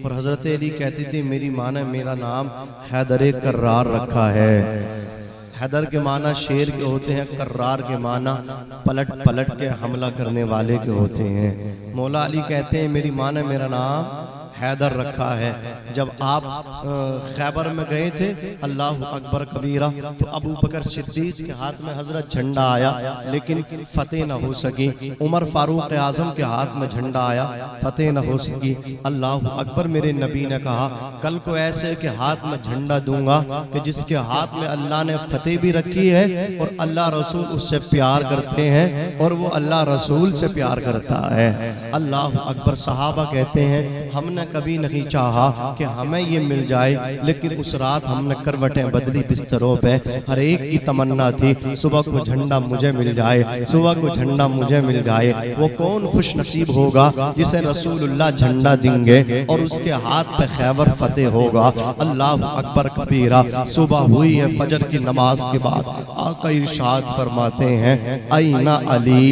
और हजरत अली कहती थी मेरी माँ ने मेरा नाम हैदर कर्रार रखा है। हैदर के माना शेर के होते हैं, कर्रार के माना पलट पलट के हमला करने वाले के होते हैं। मौला अली कहते हैं मेरी माँ ने मेरा नाम हैदर रखा है। जब आप खैबर में गए थे, अल्लाह अकबर कबीरा, तो अबू बकर सिद्दीक के हाथ में हजरत झंडा आया लेकिन फतेह न हो सकी। उमर फारूक आजम के हाथ में झंडा आया, फतेह न हो सकी। अल्लाह अकबर, मेरे नबी ने कहा कल को ऐसे के हाथ में झंडा दूंगा कि जिसके हाथ में अल्लाह ने फतेह भी रखी है और अल्लाह रसूल उससे प्यार करते हैं और वो अल्लाह रसूल से प्यार करता है। अल्लाह अकबर। सहाबा कहते हैं हमने कभी नहीं चाहा कि हमें ये मिल जाए, लेकिन उस रात हमने करवटें बदली बिस्तरों पे। हर एक की तमन्ना थी सुबह को झंडा मुझे मिल जाए, सुबह को झंडा मुझे मिल जाए। वो कौन खुश नसीब होगा जिसे रसूलुल्लाह झंडा देंगे और उसके हाथ पे खैबर फतेह होगा। अल्लाह अकबर कबीरा। सुबह हुई है, फजर की नमाज के बाद आका इरशाद फरमाते हैं ऐना अली,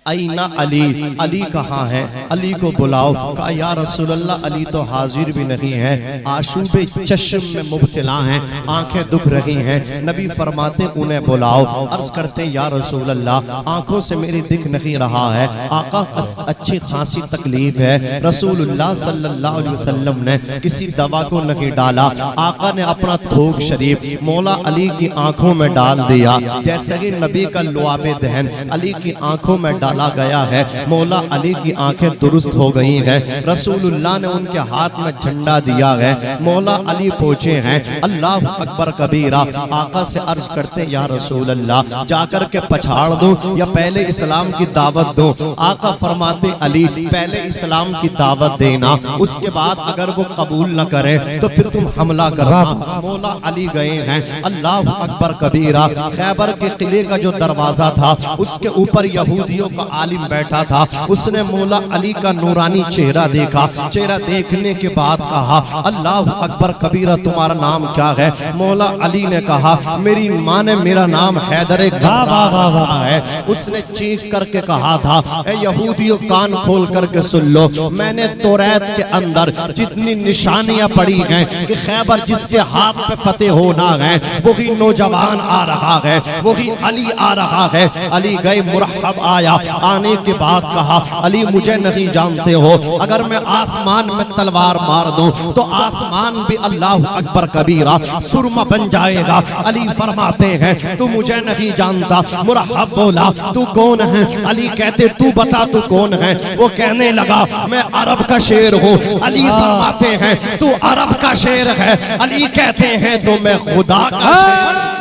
ऐना अली, अली कहाँ है? अली को बुलाओ। कहा या रसूलल्लाह अली तो हाजिर भी नहीं है, आशूबे चश्म में मुब्तला हैं, आंखें दुख रही हैं। नबी फरमाते उन्हें बुलाओ। अर्ज करते या रसूलल्लाह आंखों से मेरी दिख नहीं रहा है, आका अच्छी खासी तकलीफ है। रसूलुल्लाह सल्लल्लाहु अलैहि वसल्लम ने किसी दवा को नहीं डाला, आका ने अपना थोक शरीफ मौला अली की आंखों में डाल दिया। जैसे ही नबी का लुआबे दहन अली की आंखों में डाला गया है, मौला अली की आंखें दुरुस्त हो गई हैं। रसूलुल्लाह ने उनके हाथ में झंडा दिया है, मौला अली पहुंचे हैं। अल्लाह अकबर कबीरा। आका से अर्ज करते या रसूलल्लाह जाकर के पछाड़ दो या पहले इस्लाम की दावत दो? आका फरमाते अली पहले इस्लाम की दावत देना, उसके बाद अगर वो कबूल न करे तो फिर तुम हमला करना। मौला अली गए हैं। अल्लाह अकबर कबीरा। खैबर के किले का जो दरवाजा था उसके ऊपर यहूदियों का आलिम बैठा था, उसने मौला अली का नूरानी चेहरा देखा। चेहरा देखने के बाद कहा अल्लाह अकबर कबीरा तुम्हारा नाम क्या है? मौला अली ने कहा मेरी माँ ने मेरा नाम हैदर है। उसने चीख करके कहा था ए यहूदियों कान खोल करके सुन लो, मैंने तौरात के अंदर जितनी निशानियां पड़ी हैं कि खैबर जिसके हाथ पे फतेह होना है वही नौजवान आ रहा है, वही अली आ रहा है। अली गए, मुरहब आया। आने के बाद कहा अली मुझे नहीं जानते हो, अगर मैं आसमान में तलवार मार दूं तो आसमान भी अल्लाह अकबर कबीरा सुरमा बन जाएगा। अली फरमाते हैं तू मुझे नहीं जानता। मुरहब बोला तू कौन है? अली कहते तू बता तू कौन है? वो कहने लगा मैं अरब का शेर हूँ। अली फरमाते हैं तू अरब का शेर है? अली कहते हैं तो मैं खुदा का शेर।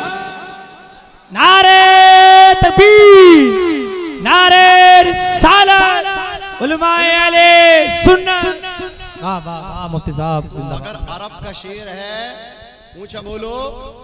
नारे तकबीर, नारे रिसालत, उलमाए अहले सुन्नत। वाह वाह वाह मुफ्ती साहब। अगर अरब का शेर है ऊंचा बोलो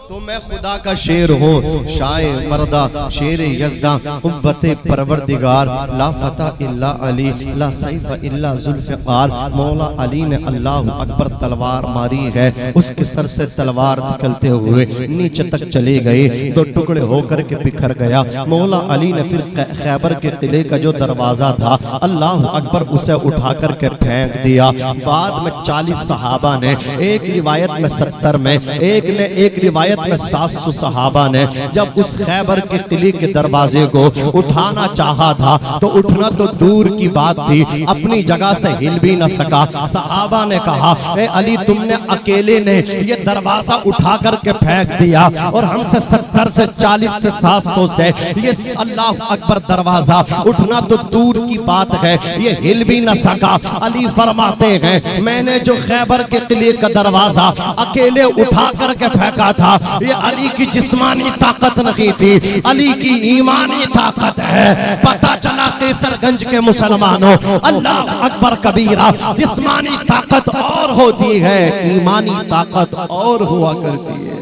तो मैं खुदा का शेर हूँ। शायर मर्दा शेर यज़दा कुव्वते परवरदिगार, ला फता इल्ला अली, ला सैफ इल्ला जुल्फ़िकार। मौला अली ने अल्लाह अकबर तलवार मारी है, उसके सर से तलवार निकलते हुए नीचे तक चले गए, दो टुकड़े होकर के बिखर गया। मौला अली ने फिर खैबर के किले का जो दरवाजा था अल्लाह अकबर उसे उठा करके फेंक दिया। बाद में 40 सहाबा ने, एक रिवायत में 70 में, एक रिवायत में 700 सहाबा ने जब उस खैबर के किले के दरवाजे को उठाना चाहा था तो उठना तो दूर की बात थी, अपनी जगह से हिल भी न सका। सहाबा ने कहा ए अली तुमने अकेले ने ये दरवाजा उठा करके फेंक दिया और हमसे 70 से 40 से 700 से ये अल्लाह अकबर दरवाजा उठना तो दूर की बात है, ये हिल भी न सका। अली फरमाते हैं मैंने जो खैबर के किले का दरवाजा अकेले उठा करके फेंका था ये अली की जिस्मानी ताकत नहीं थी, अली की ईमानी ताकत है। पता चला केसरगंज के मुसलमानों अल्लाह अकबर कबीरा, जिस्मानी ताकत और होती है, ईमानी ताकत और हुआ करती है।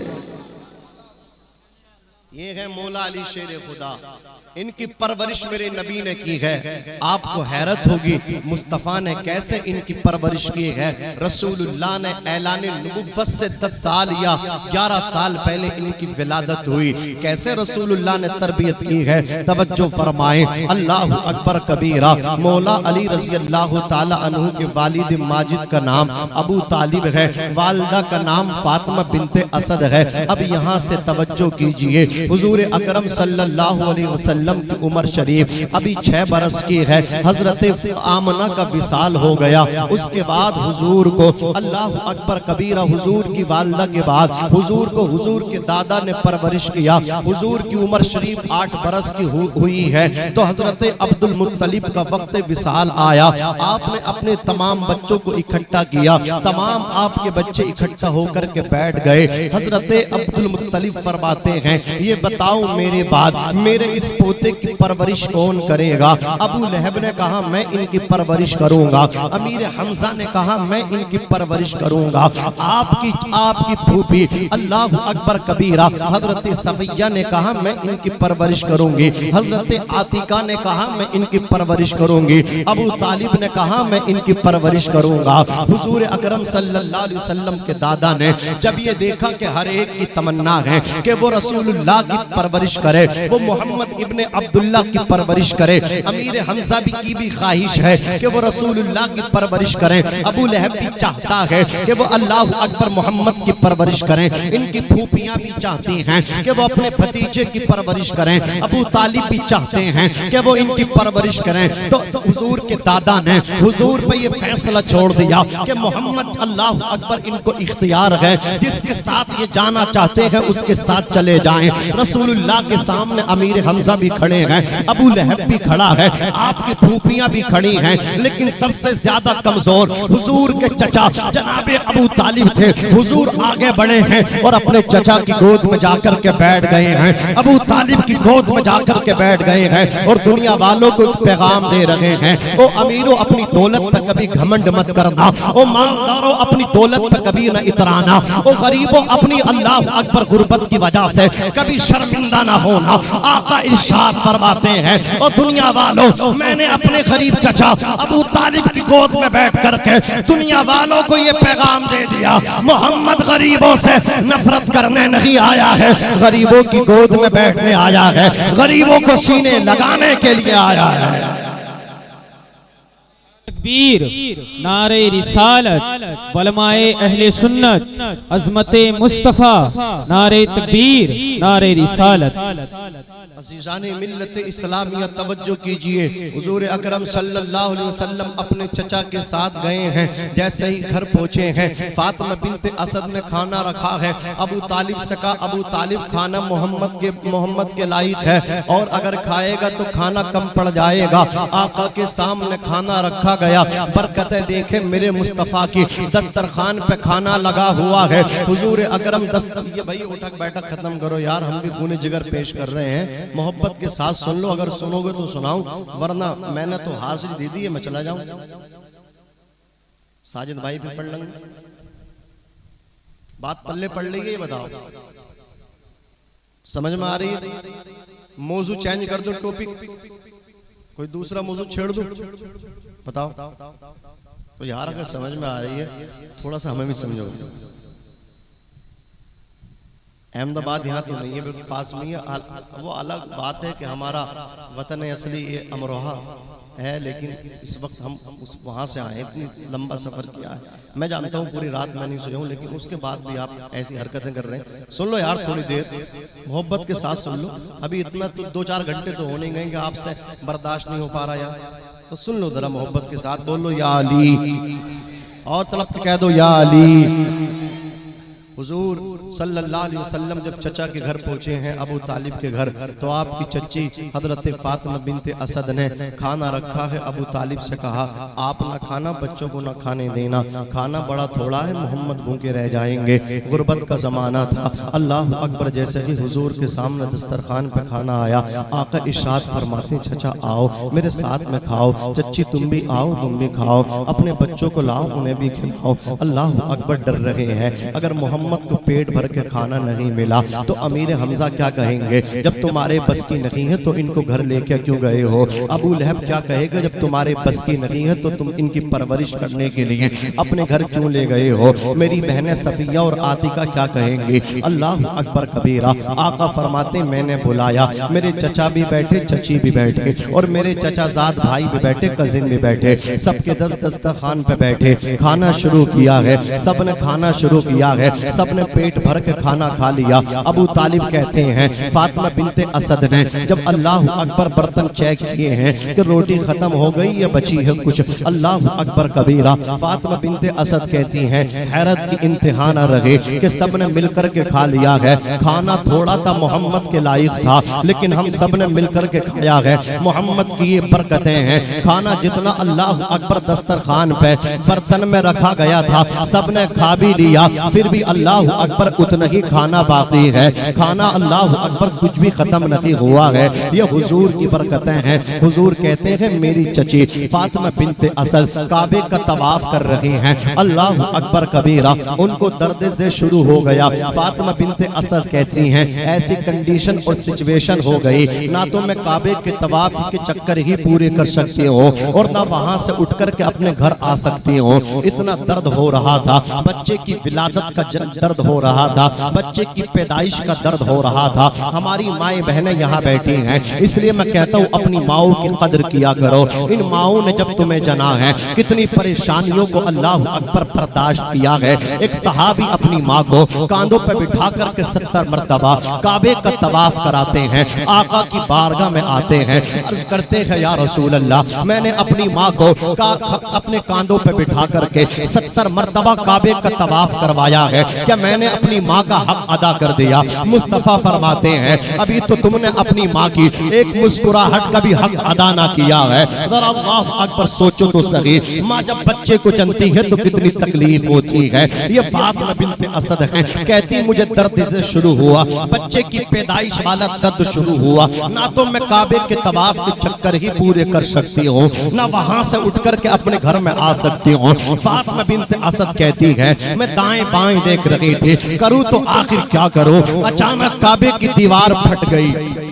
ये है मौला अली शेर खुदा। इनकी परवरिश मेरे नबी ने की है। आपको हैरत होगी मुस्तफ़ा ने कैसे इनकी परवरिश की है। रसूलुल्लाह ने ऐलान नबुव्वत से 10 साल या 11 साल पहले इनकी विलादत हुई। कैसे रसूलुल्लाह ने तरबियत की है, तवज्जो फरमाएं। अल्लाह अकबर कबीरा। मौला अली रज़ी अल्लाह ताला अन्हु के वालिद माजिद का नाम अबू तालिब है, वालिदा का नाम फातिमा बिनते असद है। अब यहाँ से तवज्जो कीजिए, हुजूर अकरम सल्लल्लाहु अलैहि वसल्लम की उम्र शरीफ अभी 6 बरस की है। हजरत आमना का विसाल हो गया। उसके बाद हुजूर को अल्लाह अकबर कबीरा, हुजूर की वालिदा के बाद हुजूर को हुजूर के दादा ने परवरिश किया। हुजूर की उम्र शरीफ 8 बरस की हुई है तो हजरत अब्दुल मुत्तलिब का वक्त विसाल आया। आपने अपने तमाम बच्चों को इकट्ठा किया, तमाम आपके बच्चे इकट्ठा होकर के बैठ गए। हजरत अब्दुल मुत्तलिब फरमाते हैं, ये बताओ मेरे बाद मेरे इस पोते की परवरिश कौन करेगा। अबू लहब ने कहा मैं इनकी परवरिश करूंगा। अमीर हमजा ने कहा मैं इनकी परवरिश करूंगा। आपकी फूफी अल्लाह अकबर कबीरा हजरत सफिया ने कहा मैं इनकी परवरिश करूंगी। हजरत आतिका ने कहा मैं इनकी परवरिश करूंगी। अबू तालिब ने कहा मैं इनकी परवरिश करूंगा। हुजूर अकरम सल्लल्लाहु अलैहि वसल्लम के दादा ने जब ये देखा कि हर एक की तमन्ना है कि वो रसूलुल्लाह की परवरिश करे, वो मोहम्मद इब्ने अब्दुल्लाह की परवरिश करे, अमीर हमजा की भी ख्वाहिश है कि वो रसूलुल्लाह की परवरिश करें, अबू लहब भी चाहता है कि वो अल्लाह अकबर मोहम्मद की परवरिश करें, इनकी फूफियां भी चाहती हैं कि वो अपने भतीजे की परवरिश करें, अबू तालिब भी चाहते हैं कि वो इनकी परवरिश करें। तो हुजूर के दादा ने हुजूर पे ये फैसला छोड़ दिया कि मोहम्मद अल्लाह अकबर इनको इख्तियार है, जिसके साथ ये जाना चाहते हैं उसके साथ चले जाएं। रसूलुल्लाह के सामने अमीर हमजा भी खड़े हैं, अबू लहब भी खड़ा है, आपकी फूफियां भी खड़ी हैं, लेकिन सबसे ज्यादा कमजोर हुजूर के चचा जनाबे अबू तालिब थे। हुजूर आगे बढ़े हैं और अपने चचा की गोद में जाकर के बैठ गए हैं, अबू तालिब की गोद में जाकर के बैठ गए हैं और दुनिया वालों को पैगाम दे रहे हैं, ओ अमीरों अपनी दौलत पर कभी घमंड मत करना, ओ मालदारों अपनी दौलत पर कभी न इतराना, ओ गरीबों अपनी अल्लाह अकबर गुर्बत की वजह से कभी शर्मिंदा ना होना। आका इरशाद फरमाते हैं, और दुनिया वालों मैंने अपने गरीब चचा अबू तालिब की गोद में बैठ करके दुनिया वालों को ये पैगाम दे दिया, मोहम्मद गरीबों से नफरत करने नहीं आया है, गरीबों की गोद में बैठने आया है, गरीबों को सीने लगाने के लिए आया है। तकबीर, नारे रिसालत, वलमाए अहले सुन्नत, अज़मते मुस्तफ़ा, नारे तकबीर, नारे रिसालत। अज़ीज़ाने मिल्लत इस्लामिया तवज्जो कीजिए, हुजूर अकरम सल्लल्लाहु अलैहि वसल्लम अपने चचा के साथ गए हैं। जैसे ही घर पहुंचे हैं, फातिमा बिनते असद ने खाना रखा है। अबू तालिब से कहा, अबू तालिब खाना मोहम्मद के लायक है और अगर खाएगा तो खाना कम पड़ जाएगा। आका के सामने खाना रखा गया, बरकतें देखे मेरे मुस्तफ़ा की, दस्तरखान पे खाना लगा हुआ है। हुजूर अकरम ये भाई उठक बैठक खत्म करो यार, हम भी खून जिगर पेश कर रहे हैं, मोहब्बत के साथ सुन लो, अगर सुनोगे तो सुनाऊं, वरना मैंने तो हाजिर दे दी है, मैं चला जाऊं। साजिद भाई भी पढ़ लेंगे, बात पल्ले पढ़ ली है, ये बताओ समझ में आ रही है? मौजू चेंज कर दो, टॉपिक कोई दूसरा मौजू छेड़ दो, बताओ तो यार अगर समझ में आ रही है थोड़ा सा हमें भी समझोगे। अहमदाबाद यहाँ तो नहीं है, बिल्कुल पास में है। वो अलग बात है कि हमारा वतन असली ये अमरोहा है, लेकिन इस वक्त हम वहाँ से आए, इतनी लंबा सफ़र किया है। मैं जानता हूँ पूरी रात मैं नहीं सोया हूँ, लेकिन उसके बाद भी आप ऐसी हरकतें कर रहे हैं। सुन लो यार थोड़ी देर मोहब्बत के साथ सुन लो, अभी इतना तो 2-4 घंटे तो होने गए कि आपसे बर्दाश्त नहीं हो पा रहा यार, तो सुन लो जरा मोहब्बत के साथ, बोलो या अली, और तड़प के कह दो या अली। हुजूर सल्लल्लाहु अलैहि वसल्लम जब चचा के घर पहुंचे हैं, अबू तालिब के घर, तो आपकी चच्ची हजरत फातिमा बिनते असद ने खाना रखा है। अबू तालिब से कहा, आप ना खाना, बच्चों को ना खाने देना, खाना बड़ा थोड़ा है, मोहम्मद भूखे रह जाएंगे, गुर्बत का जमाना था। अल्लाह अकबर। जैसे ही हुजूर के सामने दस्तरखान पे खाना आया, आका इरशाद फरमाते, चचा आओ मेरे साथ में खाओ, चच्ची तुम भी आओ, तुम भी खाओ, अपने बच्चों को लाओ, उन्हें भी खिलाओ। अल्लाह अकबर। डर रहे हैं अगर मोहम्मद मोहम्मद को पेट भर के खाना नहीं मिला तो अमीर हमजा क्या कहेंगे? जब तुम्हारे बस की नहीं है तो इनको घर लेके क्यों गए हो? अबू लहब क्या कहेगा? जब तुम्हारे बस की नहीं है तो तुम इनकी परवरिश करने के लिए अपने घर क्यों ले गए हो? मेरी बहनें सफिया और आतिका क्या कहेंगी? अल्लाह अकबर कबीरा। आका फरमाते मैंने बुलाया, मेरे चचा भी बैठे, चची भी बैठे और मेरे चचाजाद भाई भी बैठे, कजिन भी बैठे, सबके दस्तरखान पे बैठे, खाना शुरू किया है। सबने खाना शुरू किया है, सबने पेट भर के खाना खा लिया। अबू तालिब कहते हैं फातिमा बिनते असद ने जब अल्लाह अकबर बर्तन चेक किए हैं कि रोटी खत्म हो गई या बची है कुछ, अल्लाह अकबर कबीरा। फातिमा बिनते असद कहती हैं हैरत की इंतहा न रहे कि सबने मिलकर के खा लिया है। खाना थोड़ा था, मोहम्मद के लायक था, लेकिन हम सबने मिलकर के खाया है। मोहम्मद की ये बरकतें हैं। खाना जितना अल्लाह अकबर दस्तरखान पे बर्तन में रखा गया था सबने खा भी लिया, फिर भी अल्लाह अकबर उतना ही खाना बाकी है। खाना अल्लाह अकबर कुछ भी खत्म नहीं हुआ है। ये हुजूर की बरकतें हैं। हुजूर कहते हैं मेरी चची फातिमा बिनते असद काबे का तवाफ कर रही हैं। अल्लाह अकबर कबीरा। उनको दर्द से शुरू हो गया। फातिमा बिनते असद कहती हैं ऐसी कंडीशन और सिचुएशन हो गई, ना तो मैं काबे के तवाफ के चक्कर ही पूरे कर सकती हूँ और ना वहां से उठ करके अपने घर आ सकती हूँ। इतना दर्द हो रहा था, बच्चे की विलादत का दर्द हो रहा था, बच्चे की पैदाइश का दर्द हो रहा था। हमारी माएँ बहनें यहाँ बैठी हैं, इसलिए मैं कहता हूँ अपनी माओ की कदर किया करो। इन माओ ने जब तुम्हें जना है कितनी परेशानियों को अल्लाह अकबर बर्दाश्त किया है। एक सहाबी अपनी माँ को कांधों पर बिठा करके 70 मरतबा काबे का तवाफ कराते हैं। आका की बारगाह में आते हैं, अर्ज करते हैं या रसूल अल्लाह मैंने अपनी माँ को अपने कांधों पर बिठा करके 70 मरतबा काबे का तवाफ करवाया है, क्या मैंने अपनी माँ का हक अदा कर दिया? मुस्तफा फरमाते हैं अभी तो तुमने अपनी माँ की एक मुस्कुराहट का भी हक अदा ना किया है। अल्लाह अकबर सोचो तो सही, माँ जब बच्चे को जनती है तो कितनी तकलीफ होती है। ये फातिमा बिनते असद है, कहती मुझे दर्द से शुरू हुआ, बच्चे की पैदाइश वाला दर्द शुरू हुआ, ना तो मैं काबे के तवाफ के चक्कर ही पूरे कर सकती हूँ, ना वहां से उठ करके अपने घर में आ सकती हूँ। फातिमा बिनते असद कहती है मैं दाएं बाएं देख रही थी, करूँ तो आखिर क्या करूँ? अचानक काबे की दीवार फट गई।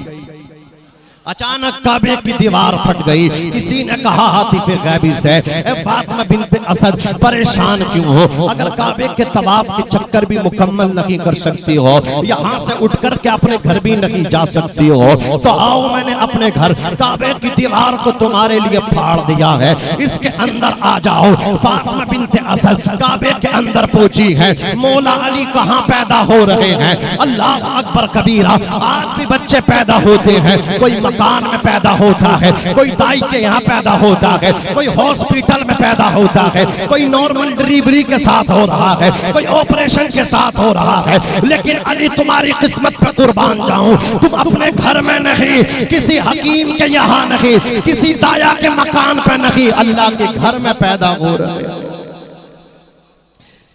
अचानक काबे की दीवार फट गई। किसी ने कहा हातिफ गैबी से फातिमा बिनते असद परेशान क्यों हो? अगर काबे के तवाफ के चक्कर भी मुकम्मल नहीं कर सकती हो, यहाँ से उठ कर के अपने घर भी नहीं जा सकती हो, तो आओ मैंने अपने घर काबे की दीवार को तुम्हारे लिए फाड़ दिया है, इसके अंदर आ जाओ। फातिमा बिनते असद काबे के अंदर पहुंची है। मौला अली कहाँ पैदा हो रहे हैं? अल्लाह अकबर कबीरा। आज भी बच्चे पैदा होते हैं, कोई मकान में पैदा होता है, कोई दाई के यहाँ पैदा होता है, कोई हॉस्पिटल में पैदा होता है, कोई नॉर्मल डिलीवरी के साथ हो रहा है, कोई ऑपरेशन के साथ हो रहा है। लेकिन अली तुम्हारी किस्मत पे कुर्बान जाऊं, तुम अपने घर में नहीं, किसी हकीम के यहाँ नहीं, किसी दाया के मकान पे नहीं, अल्लाह के घर में पैदा हो रहे हैं।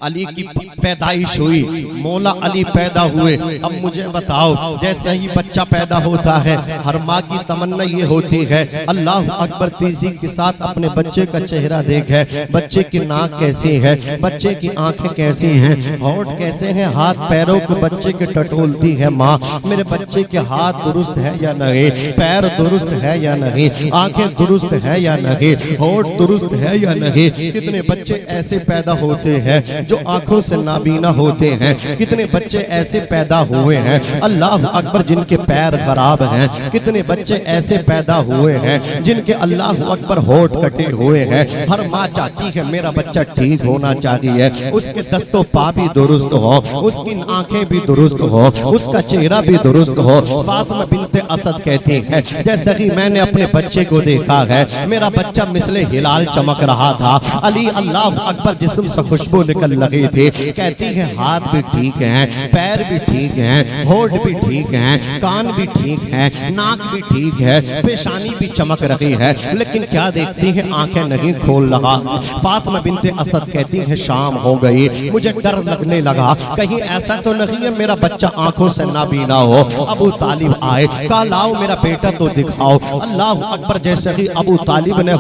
अली की पैदाइश हुई, मौला अली पैदा हुए। अब मुझे बताओ, जैसे ही बच्चा पैदा होता है हर माँ की तमन्ना ये होती है अल्लाह अकबर तेजी के साथ अपने बच्चे का चेहरा देखे, बच्चे की नाक कैसी है, बच्चे की आंखें कैसी हैं, होंठ कैसे हैं, हाथ पैरों को बच्चे के टटोलती है माँ, मेरे बच्चे के हाथ दुरुस्त है या नहीं, पैर दुरुस्त है या नहीं, आंखें दुरुस्त है या नहीं, होंठ दुरुस्त है या नहीं। कितने बच्चे ऐसे पैदा होते हैं जो आंखों से नाबीना होते हैं, कितने बच्चे ऐसे पैदा हुए हैं अल्लाह अकबर जिनके पैर खराब हैं, कितने बच्चे ऐसे पैदा हुए हैं जिनके अल्लाह अकबर होठ कटे हुए हैं। हर माँ चाहती है मेरा बच्चा ठीक होना चाहिए, उसके दस्तों पा भी दुरुस्त हो, उसकी आंखें भी दुरुस्त हो, उसका चेहरा भी दुरुस्त हो। फातिमा बिनते असद कहती है जैसे ही मैंने अपने बच्चे को देखा है मेरा बच्चा मिसले हिलाल चमक रहा था। अली अल्लाह अकबर जिस्म से खुशबू निकल लगी थी। कहती है हाथ भी ठीक हैं, पैर भी ठीक हैं, होठ भी ठीक हैं, कान भी ठीक है, नाक भी ठीक है, पेशानी भी चमक रही है, लेकिन क्या देखती है आंखें नहीं खोल रहा। फातिमा बिनते असद कहती है शाम हो गई, मुझे डर लगने लगा कहीं ऐसा तो नहीं है मेरा बच्चा आंखों से नाबीना हो। अबू तालिब आए, कहा लाओ मेरा बेटा तो दिखाओ। अल्लाह अकबर जैसे ही अबू तालिब ने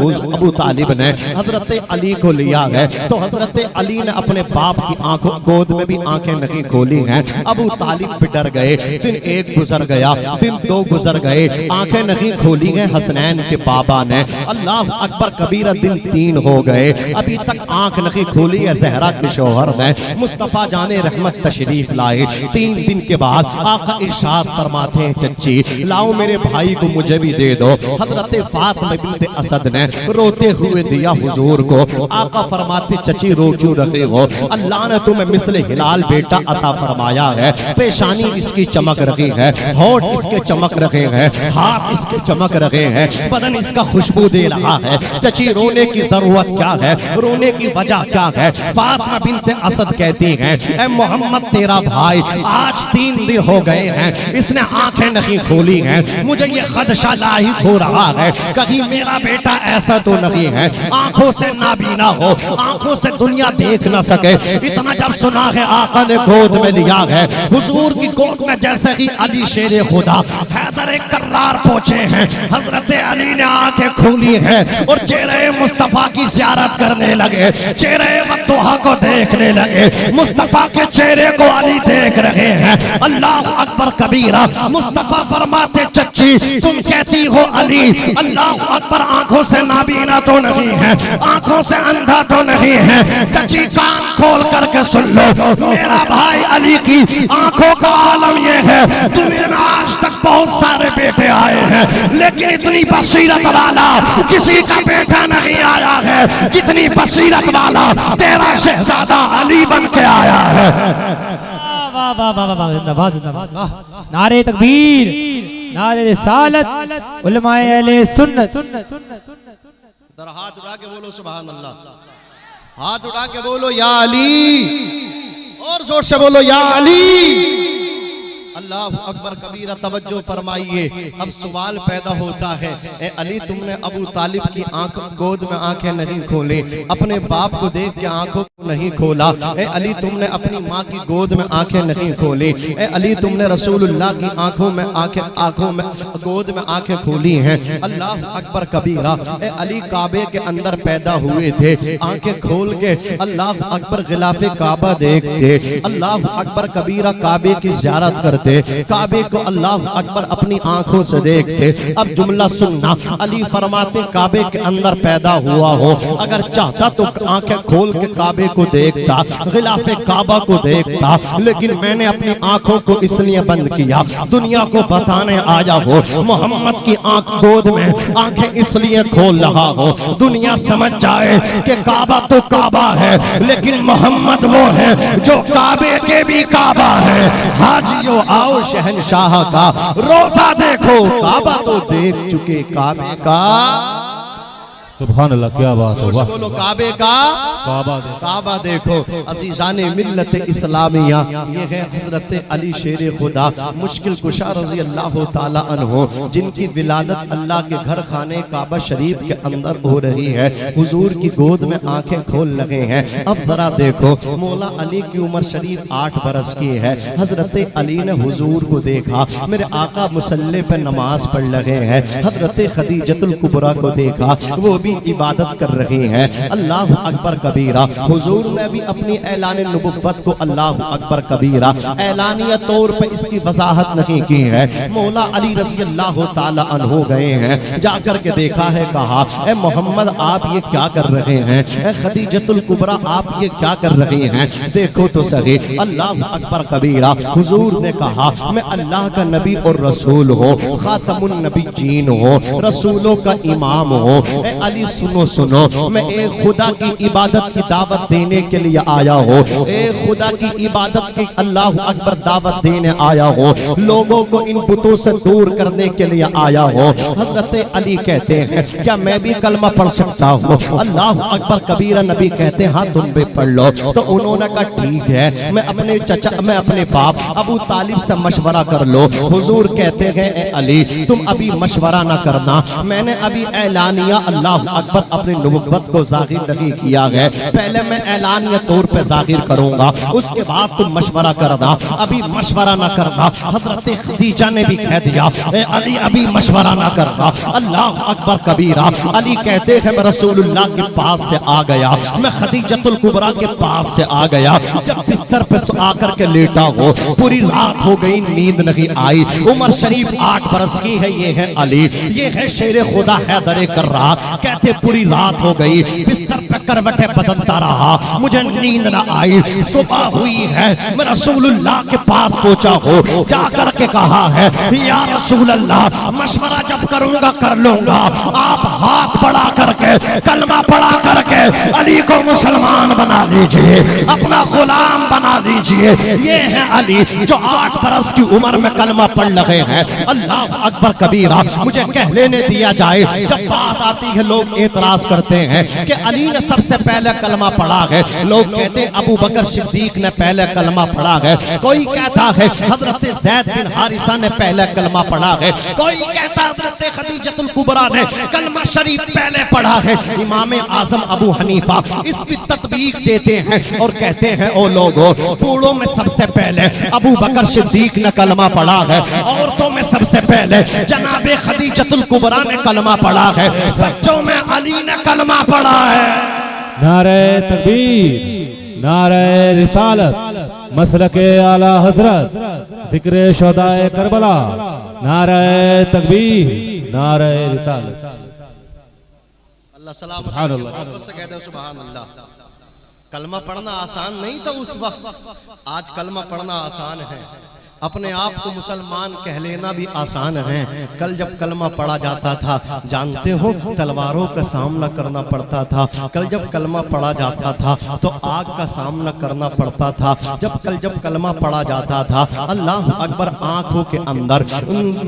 हजरत अली को लिया है तो हजरत अली ने अपने बाप की आंखों गोद में भी आंखें नहीं खोली हैं। अबू तालिब भी डर गए। दिन एक गुजर गया, दिन दो गुजर गए, आंखें नहीं खोली हैं हसनैन के बाबा ने। अल्लाह अकबर कबीरा, दिन तीन हो गए, अभी तक आंख नहीं खोली है ज़हरा के शौहर ने। मुस्तफ़ा जाने रहमत तशरीफ लाए। 3 दिन के बाद आका इरशाद फरमाते हैं, चच्ची लाओ मेरे भाई को मुझे भी दे दो। हजरत फातिमा बिन्त असद ने रोते हुए दिया हुजूर को। आका फरमाते, चची रो क्यों रहे हो? अल्लाह ने तुम्हें मिस्ले हिलाल बेटा अता फरमाया है। पेशानी इसकी चमक रही है, होठ इसके चमक रहे हैं, हाथ इसके चमक रहे हैं, बदन इसका खुशबू दे रहा है। चची रोने की जरूरत क्या है? रोने की वजह क्या है? फातिमा बिन्त असद कहती हैं, ए मोहम्मद तेरा भाई आज 3 दिन हो गए हैं, इसने आंखें नहीं खोली हैं। मुझे ये खदशा लाहिक हो रहा है, कहीं मेरा बेटा ऐसा तो नहीं है आंखों से नाबीना हो, आंखों से दुनिया देख ना सके। इतना जब सुना है आका ने गोद में लिया है, हुजूर की गोद में जैसे ही अली शेरे खुदा हैदर कर्रार पहुंचे हैं, हजरत अली ने आंखें खोली हैं और चेहरे मुस्तफा की ज़ियारत करने लगे, चेहरे वत्तुहा को देखने लगे। मुस्तफा के चेहरे को अली देख रहे हैं। अल्लाह अकबर कबीरा। मुस्तफा फरमाते, चच्ची तुम कहती हो अली अल्लाह अकबर आंखों से नाबीना तो नहीं है, आंखों से अंधा तो नहीं है। चच्ची कान खोल करके सुन लो, मेरा भाई अली की आंखों का आलम यह है, दुनिया में आज तक बहुत सारे बेटे आए हैं, लेकिन इतनी बसीरत वाला किसी का बेटा नहीं आया है जितनी बसीरत वाला तेरा शहजादा अली बन के आया है। वाह वाह वाह वाह, जिंदाबाद जिंदाबाद, नारे तकबीर, नारे रिसालत, उलमाए अहले सुन्नत। हाथ उठा के बोलो सुभान अल्लाह, हाथ उठा के बोलो या अली, और जोर से बोलो या अली। अल्लाह अकबर कबीरा। तवज्जो फरमाइए। अब सवाल पैदा होता है, ए अली तुमने अबू तालिब की आंख गोद में आंखें नहीं खोली, अपने बाप को देख के आंखों को नहीं खोला। ए अली तुमने अपनी माँ की गोद में आंखें नहीं खोली। ए अली तुमने रसूलुल्लाह की आंखों में गोद में आंखें खोली हैं। अल्लाह अकबर कबीरा। ए अली काबे के अंदर पैदा हुए थे, आंखें खोल के अल्लाह अकबर गिलाफे काबा देखते, अल्लाह अकबर कबीरा काबे की ज़ियारत करते, काबे को अल्लाह अकबर अपनी आंखों से देखते। अब जुमला सुनना, अली फरमाते काबे के अंदर पैदा हुआ हो, अगर चाहता तो आंखें खोल के काबे को देखता, गिलाफे काबा को देखता, लेकिन मैंने अपनी आंखों को इसलिए बंद किया, दुनिया को बताने आया हो मोहम्मद की आंख गोद में आंखें इसलिए खोल रहा हो, दुनिया समझ जाए कि काबा तो काबा है, लेकिन मोहम्मद वो है जो काबे के भी काबा है। हाजियो आओ शहनशाह का रोजा देखो, काबा तो देख चुके काबे का। सुभान अल्लाह, क्या बात है, वाह। बोलो काबे का काबा देखो। अज़ीज़ाने मिल्लत इस्लामिया, ये है हजरत अली शेर खुदा मुश्किल कुशा रज़ी अल्लाह ताला अन्हो, जिनकी विलादत अल्लाह के घर खाने काबा शरीफ के अंदर हो रही है। हुजूर की गोद में आंखें खोल लगे हैं। अब जरा देखो, मौला अली की उम्र शरीफ 8 बरस की है। हजरत अली ने हुजूर को देखा, मेरे आका मुसल्ले पर नमाज पढ़ लगे हैं। हजरत खदीजतुल कुबरा को देखा, वो भी इबादत कर रही हैं। अल्लाह अकबर कबीरा। हुजूर ने भी अपनी ऐलान नबुव्वत को अल्लाह अकबर कबीरा ऐलानिया तौर पे इसकी वजाहत नहीं की है। मौला अली रज़ी अल्लाह ताला अन्हु गए हैं, जाकर के देखा है, कहा ए मोहम्मद आप ये क्या कर रहे हैं? ए खदीजतुल कुबरा आप ये क्या कर रही हैं? देखो तो सही। अल्लाह अकबर कबीरा। हुजूर ने कहा मैं अल्लाह का नबी और रसूल हूँ, खातमुन नबीय्यीन हूँ, रसूलों का इमाम हूँ। ए अली सुनो सुनो, मैं एक खुदा की इबादत की दावत देने के लिए आया हूँ, एक खुदा की इबादत की अल्लाह अकबर दावत देने आया हूँ, लोगों को इन बुतों से दूर करने के लिए आया हूँ। हजरत अली कहते हैं क्या मैं भी कलमा पढ़ सकता हूँ? अल्लाह अकबर कबीरा। नबी कहते हैं हाँ तुम भी पढ़ लो। तो उन्होंने कहा ठीक है, मैं अपने बाप अबू तालिब से मशवरा कर लो। हुजूर कहते हैं ए अली तुम अभी मशवरा ना करना, मैंने अभी ऐलानिया अल्लाह अल्लाह अकबर अपनी नबुव्वत को जाहिर नहीं किया है। पहले मैं ऐलानिया तौर पे जाहिर करूंगा, उसके बाद तुम मशवरा करना। अभी मशवरा ना करना। हजरत खदीजा ने भी कह दिया अली अभी मशवरा ना करना। अल्लाह अकबर कबीरा। अली कहते हैं मैं रसूलुल्लाह के पास से आ गया, मैं खदीजतुल कुबरा के पास से आ गया। जब बिस्तर पे आकर के लेटा हो, पूरी रात हो गई, नींद नहीं आई। उमर शरीफ 8 बरस की है, ये है अली, ये है शेर खुदा हैदर कर रहा। कहते पूरी रात हो गई, बिस्तर पे करवटें बदलता रहा, मुझे नींद ना आई। सुबह हुई है, मैं रसूलुल्लाह के पास पहुंचा हो, जाकर के कहा है या रसूल अल्लाह मशवरा जब करूंगा कर लूंगा, आप हाथ बढ़ा करके कलमा पढ़ा करके अली को मुसलमान बना लीजिए, अपना गुलाम बना लीजिए। ये है अली जो 8 बरस की उम्र में कलमा पढ़ रहे हैं। अल्लाह अकबर कबीरा। मुझे कह लेने दिया जाए, जब बात आती है लोग एतराज करते हैं कि अली ने सबसे पहले कलमा पढ़ा है। लोग कहते हैं अबू बकर सिद्दीक ने पहले कलमा पढ़ा है, कोई कहता है हजरत ज़ैद बिन हारिसा ने पहले कलमा पढ़ा है, कोई कहता है हजरत खदीजतुल कुबरा ने कलमा शरीफ पहले पढ़ा है। इमाम आजम अबू हनीफा इस पर तत्बीक देते हैं और कहते हैं ओ लोगों, बूढ़ों में सबसे पहले अबू बकर सिद्दीक ने कलमा पढ़ा है, औरतों में सबसे पहले जनाबे खदीजतुल कुबरा ने कलमा पढ़ा है, बच्चों में अली ने कलमा पढ़ा है। नारे तकबीर, नारे रिसालत, मसलके आला हजरत, जिक्र शोदाए करबला, नारे तकबीर, नारे रिसालत। अल्लाह सलाम से कहते हैं सुभान अल्लाह। कलमा पढ़ना आसान नहीं था उस वक्त, आज कलमा पढ़ना आसान है। अपने आप को मुसलमान कह लेना भी आसान है। कल जब कलमा पढ़ा जाता था, जानते हो तलवारों का सामना करना पड़ता था। कल जब कलमा पढ़ा जाता था तो आग का सामना करना पड़ता था। जब कलमा पढ़ा जाता था, अल्लाह अकबर, आंखों के अंदर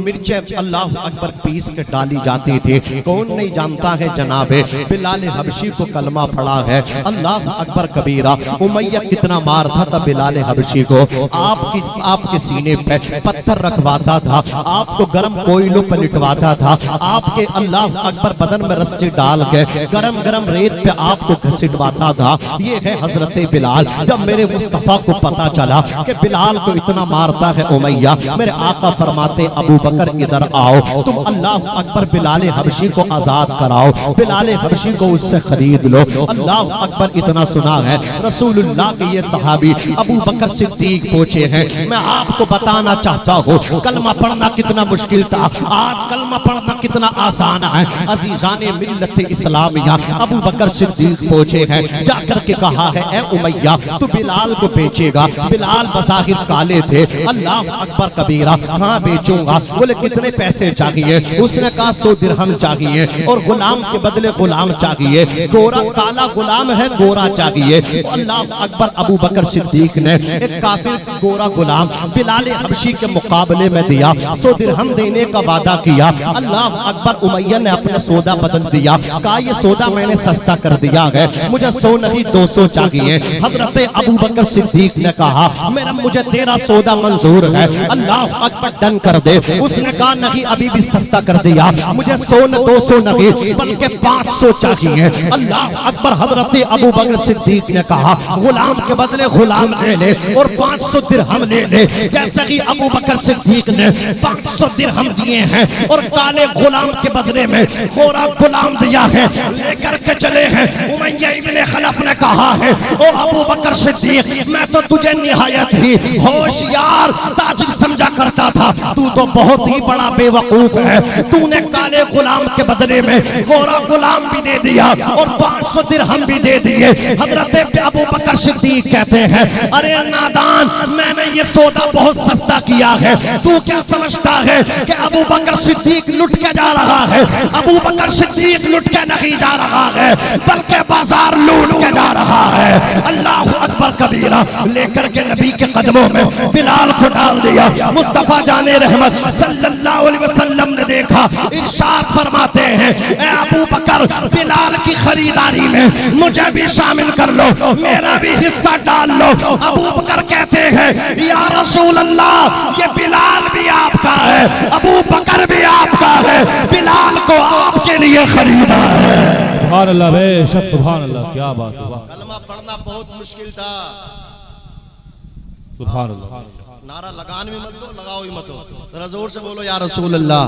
मिर्चें अल्लाह अकबर पीस के डाली जाती थी। कौन नहीं जानता है जनाबे बिलाल हबशी को कलमा पढ़ा है। अल्लाह अकबर कबीरा। उमैया कितना मारता था बिलाल हबशी को, आपके सीने पे पत्थर रखवाता था, आपको गर्म कोयलों पर लिटवाता था, आपके अल्लाह अकबर बदन में रस्सी डाल के गरम गरम रेत पे आपको घसीटवाता था। ये है हजरत बिलाल। जब मेरे मुस्तफा को पता चला कि बिलाल को इतना मारता है उमैया, मेरे आका फरमाते अबू बकर इधर आओ, तुम अल्लाह अकबर बिलाल हबशी को आजाद कराओ, बिलाल हबशी को उससे खरीद लो। अल्लाह अकबर इतना सुना है, रसूलुल्लाह के ये सहाबी अबू बकर सिद्दीक पहुंचे हैं। मैं आपको बताना चाहता हूँ कलमा पढ़ना कितना मुश्किल था, आज कलमा पढ़ना कितना आसान है। अज़ीज़ाने मिल्लत इस्लामिया अबू बकर सिद्दीक पहुंचे हैं, जाकर के कहा है ए उमैया तू बिलाल को बेचेगा। बिलाल बज़ाहिर काले थे। अल्लाह अकबर कबीरा। हाँ बेचूंगा। बोले कितने पैसे चाहिए? उसने कहा 100 दिरहम चाहिए और गुलाम के बदले गुलाम चाहिए। गोरा काला गुलाम है, गोरा चाहिए। अल्लाह अकबर अबू बकर सिद्दीक ने एक काफिर गोरा गुलाम बिलाल हबशी के मुकाबले में दिया। 100 दिरहम देने का वादा किया। अल्लाह अकबर उमैया ने अपना सौदा बदल दिया, कहा ये सौदा मैंने सस्ता कर दिया है, मुझे 100 नहीं 200 चाहिए। हजरत अबू बकर सिद्दीक ने कहा मुझे तेरा सौदा मंजूर है। अल्लाह अकबर डन कर दे। उसने कहा नहीं अभी भी सस्ता कर दिया, मुझे 100 न 200 नहीं बल्कि 500 चाहिए। अल्लाह अकबर। हजरत अबू बकर सिद्दीक ने कहा गुलाम के बदले गुलाम ले ले और 500 दिरहम ले ले। जैसे कि अबू बकर सिद्दीक ने 500 दिरहम दिए हैं और काले गुलाम के बदले में गोरा गुलाम दिया है, लेकर के चले हैं। उमैया इब्ने खलफ ने कहा है ओ अबू बकर सिद्दीक मैं तो तुझे निहायत ही होशियार ताजिर समझा करता था, तू तो बहुत ही बड़ा बेवकूफ है। तूने काले गुलाम के बदले में गोरा गुलाम भी दे दिया और 500 दिरहम भी दे दिए। हजरत अबू बकर सिद्दीक कहते हैं अरे नादान, मैंने ये सौदा बहुत सस्ता किया है। तू क्या समझता है कि अबू बकर सिद्दीक लुट के जा रहा है? अबू बकर सिद्दीक लुट के नहीं जा रहा है बल्कि बाजार लूट के जा रहा है। अल्लाह अकबर कबीरा। लेकर के नबी के कदमों में बिलाल को डाल दिया। मुस्तफा जाने रहमत सल्लल्लाहु अलैहि वसल्लम ने देखा, इरशाद फरमाते हैं ए अबू बकर बिलाल की खरीदारी में मुझे भी शामिल कर लो, मेरा भी हिस्सा डाल लो। अबू बकर कहते हैं या रसूल अल्लाह ये बिलाल भी आपका है, अबू बकर भी आपका है, बिलाल को आपके लिए खरीदा है। सुभान अल्लाह, बेशक सुभान अल्लाह, क्या बात है, वाह, कलमा पढ़ना बहुत मुश्किल था। सुभान अल्लाह। नारा लगान भी मत दो, लगाओ ही मत हो, जरा जोर से बोलो या रसूल अल्लाह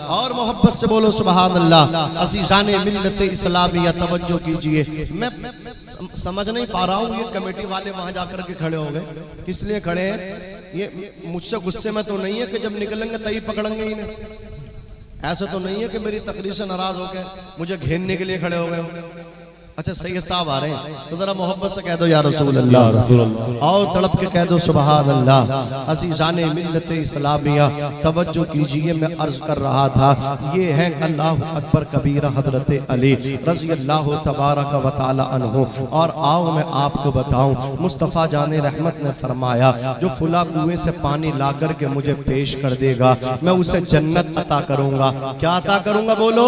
और मोहब्बत से बोलो सुभान अल्लाह। अज़ीज़ाने मिल्लत इस्लामिया तवज्जो कीजिए। मैं समझ नहीं पा रहा हूँ, ये कमेटी वाले वहां जाकर के खड़े हो गए, किस लिए खड़े हैं? ये मुझसे गुस्से में तो नहीं है कि जब निकलेंगे तभी पकड़ेंगे ही नहीं? ऐसा तो नहीं है कि मेरी तकरीर से नाराज होकर मुझे घेरने के लिए खड़े हो गए? अच्छा सैयद साहब आ रहे हैं तो जरा मोहब्बत से कह दो या रसूल अल्लाह, और तड़प के कह दो सुभान अल्लाह। अज़ीज़ाने मिल्लत इस्लामिया तवज्जो कीजिए, मैं अर्ज कर रहा था ये है अल्लाह अकबर कबीरा हजरत अली रज़ी अल्लाह तबारक व तआला अन्हु। और आओ मैं आपको बताऊं, मुस्तफ़ा जाने रहमत ने फरमाया जो फुला कुएं से पानी ला कर के मुझे पेश कर देगा मैं उसे जन्नत अता करूंगा। क्या अता करूंगा? बोलो,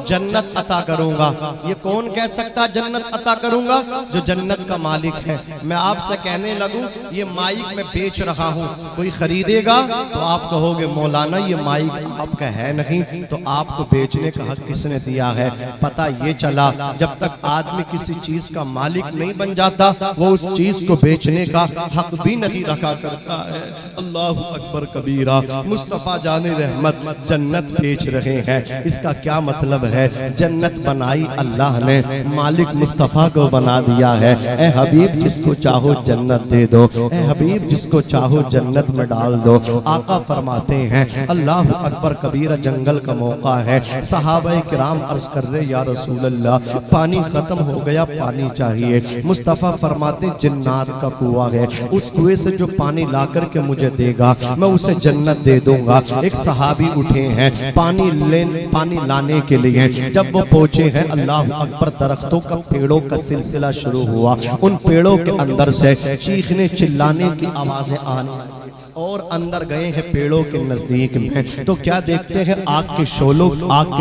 जन्नत अता करूंगा। ये कौन कह सकता जन्नत अता करूंगा? जो जन्नत का मालिक है। मैं आपसे कहने लगूं ये माइक मैं बेच रहा हूं, कोई खरीदेगा तो आप कहोगे मौलाना ये माइक आपका है नहीं, तो आपको बेचने का हक किसने दिया है? पता ये चला जब तक आदमी किसी चीज का मालिक नहीं बन जाता वो उस चीज को बेचने का हक भी नहीं रखा करता है। अल्लाह अकबर कबीरा। मुस्तफ़ा जाने रहमत जन्नत बेच रहे हैं, इसका क्या मतलब है? जन्नत बनाई अल्लाह ने, मालिक मुस्तफ़ा को बना दिया है। ए हबीब जिसको चाहो जन्नत दे दो, ए हबीब जिसको चाहो जन्नत में डाल दो। आका फरमाते हैं अल्लाह अकबर कबीरा। जंगल का मौका है, सहाबा किराम अर्ज कर रहे या रसूल अल्लाह पानी खत्म हो गया, पानी चाहिए। मुस्तफ़ा फरमाते जिन्नात का कुआं है, उस कुएं से जो पानी ला कर के मुझे देगा मैं उसे जन्नत दे दूंगा। एक सहाबी उठे हैं पानी लाने के लिए, जब वो पहुंचे हैं अल्लाह अकबर दरख्तों का पेड़ों का सिलसिला शुरू हुआ। उन पेड़ों के अंदर से चीखने चिल्लाने की आवाजें आने और अंदर गए हैं पेड़ों के नजदीक में तो क्या देखते हैं आग के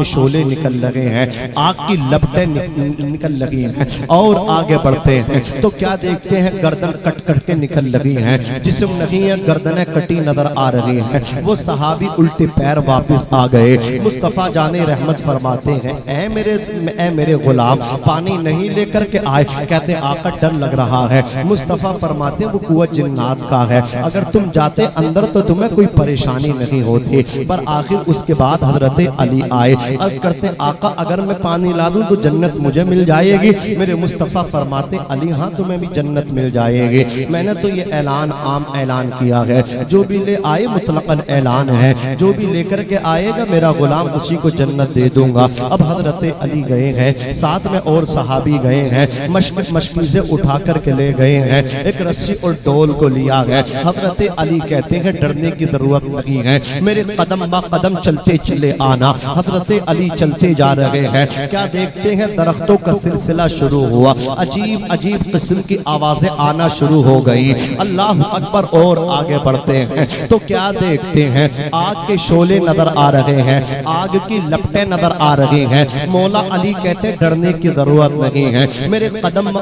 शोले निकल लगे हैं, आग की लपटें निकल लगी हैं। और आगे बढ़ते हैं तो क्या देखते हैं गर्दन कट कट के निकल लगी हैं, जिस्म नहीं है गर्दनें कटी नजर आ रही हैं। वो सहाबी उल्टे पैर वापस आ गए। मुस्तफ़ा जाने रहमत फरमाते हैं ए मेरे गुलाम पानी नहीं लेकर के आए। कहते आका डर लग रहा है। मुस्तफ़ा फरमाते वो कुआं जिन्नात का है, अगर तुम जाते अंदर तो तुम्हें कोई परेशानी नहीं होती। पर आखिर उसके बाद हजरत अली आए, अर्ज करते आका अगर मैं पानी ला दूं तो जन्नत मुझे मिल जाएगी? मेरे मुस्तफ़ा फरमाते अली हाँ तुम्हें भी जन्नत मिल जाएगी। मैंने तो ये ऐलान आम ऐलान किया है, जो भी ले आए मुतलकन ऐलान है, जो भी लेकर के आएगा मेरा गुलाम उसी को जन्नत दे दूंगा। अब हजरत अली गए हैं, साथ में और सहाबी गए हैं, मशकी से उठा करके ले गए हैं। एक रस्सी और डोल को लिया है। हजरत अली कहते हैं डरने की जरूरत नहीं है, मेरे कदम बा कदम चलते चले आना। हजरत अली चलते जा रहे हैं, क्या देखते हैं दरख्तों का सिलसिला शुरू हुआ, अजीब अजीब किस्म की आवाजें आना शुरू हो गई। अल्लाह अकबर। और आगे बढ़ते हैं तो क्या देखते हैं आग के शोले नजर आ रहे हैं, आग की लपटें नजर आ रही हैं। मौला अली कहते हैं डरने की जरूरत नहीं है, मेरे कदम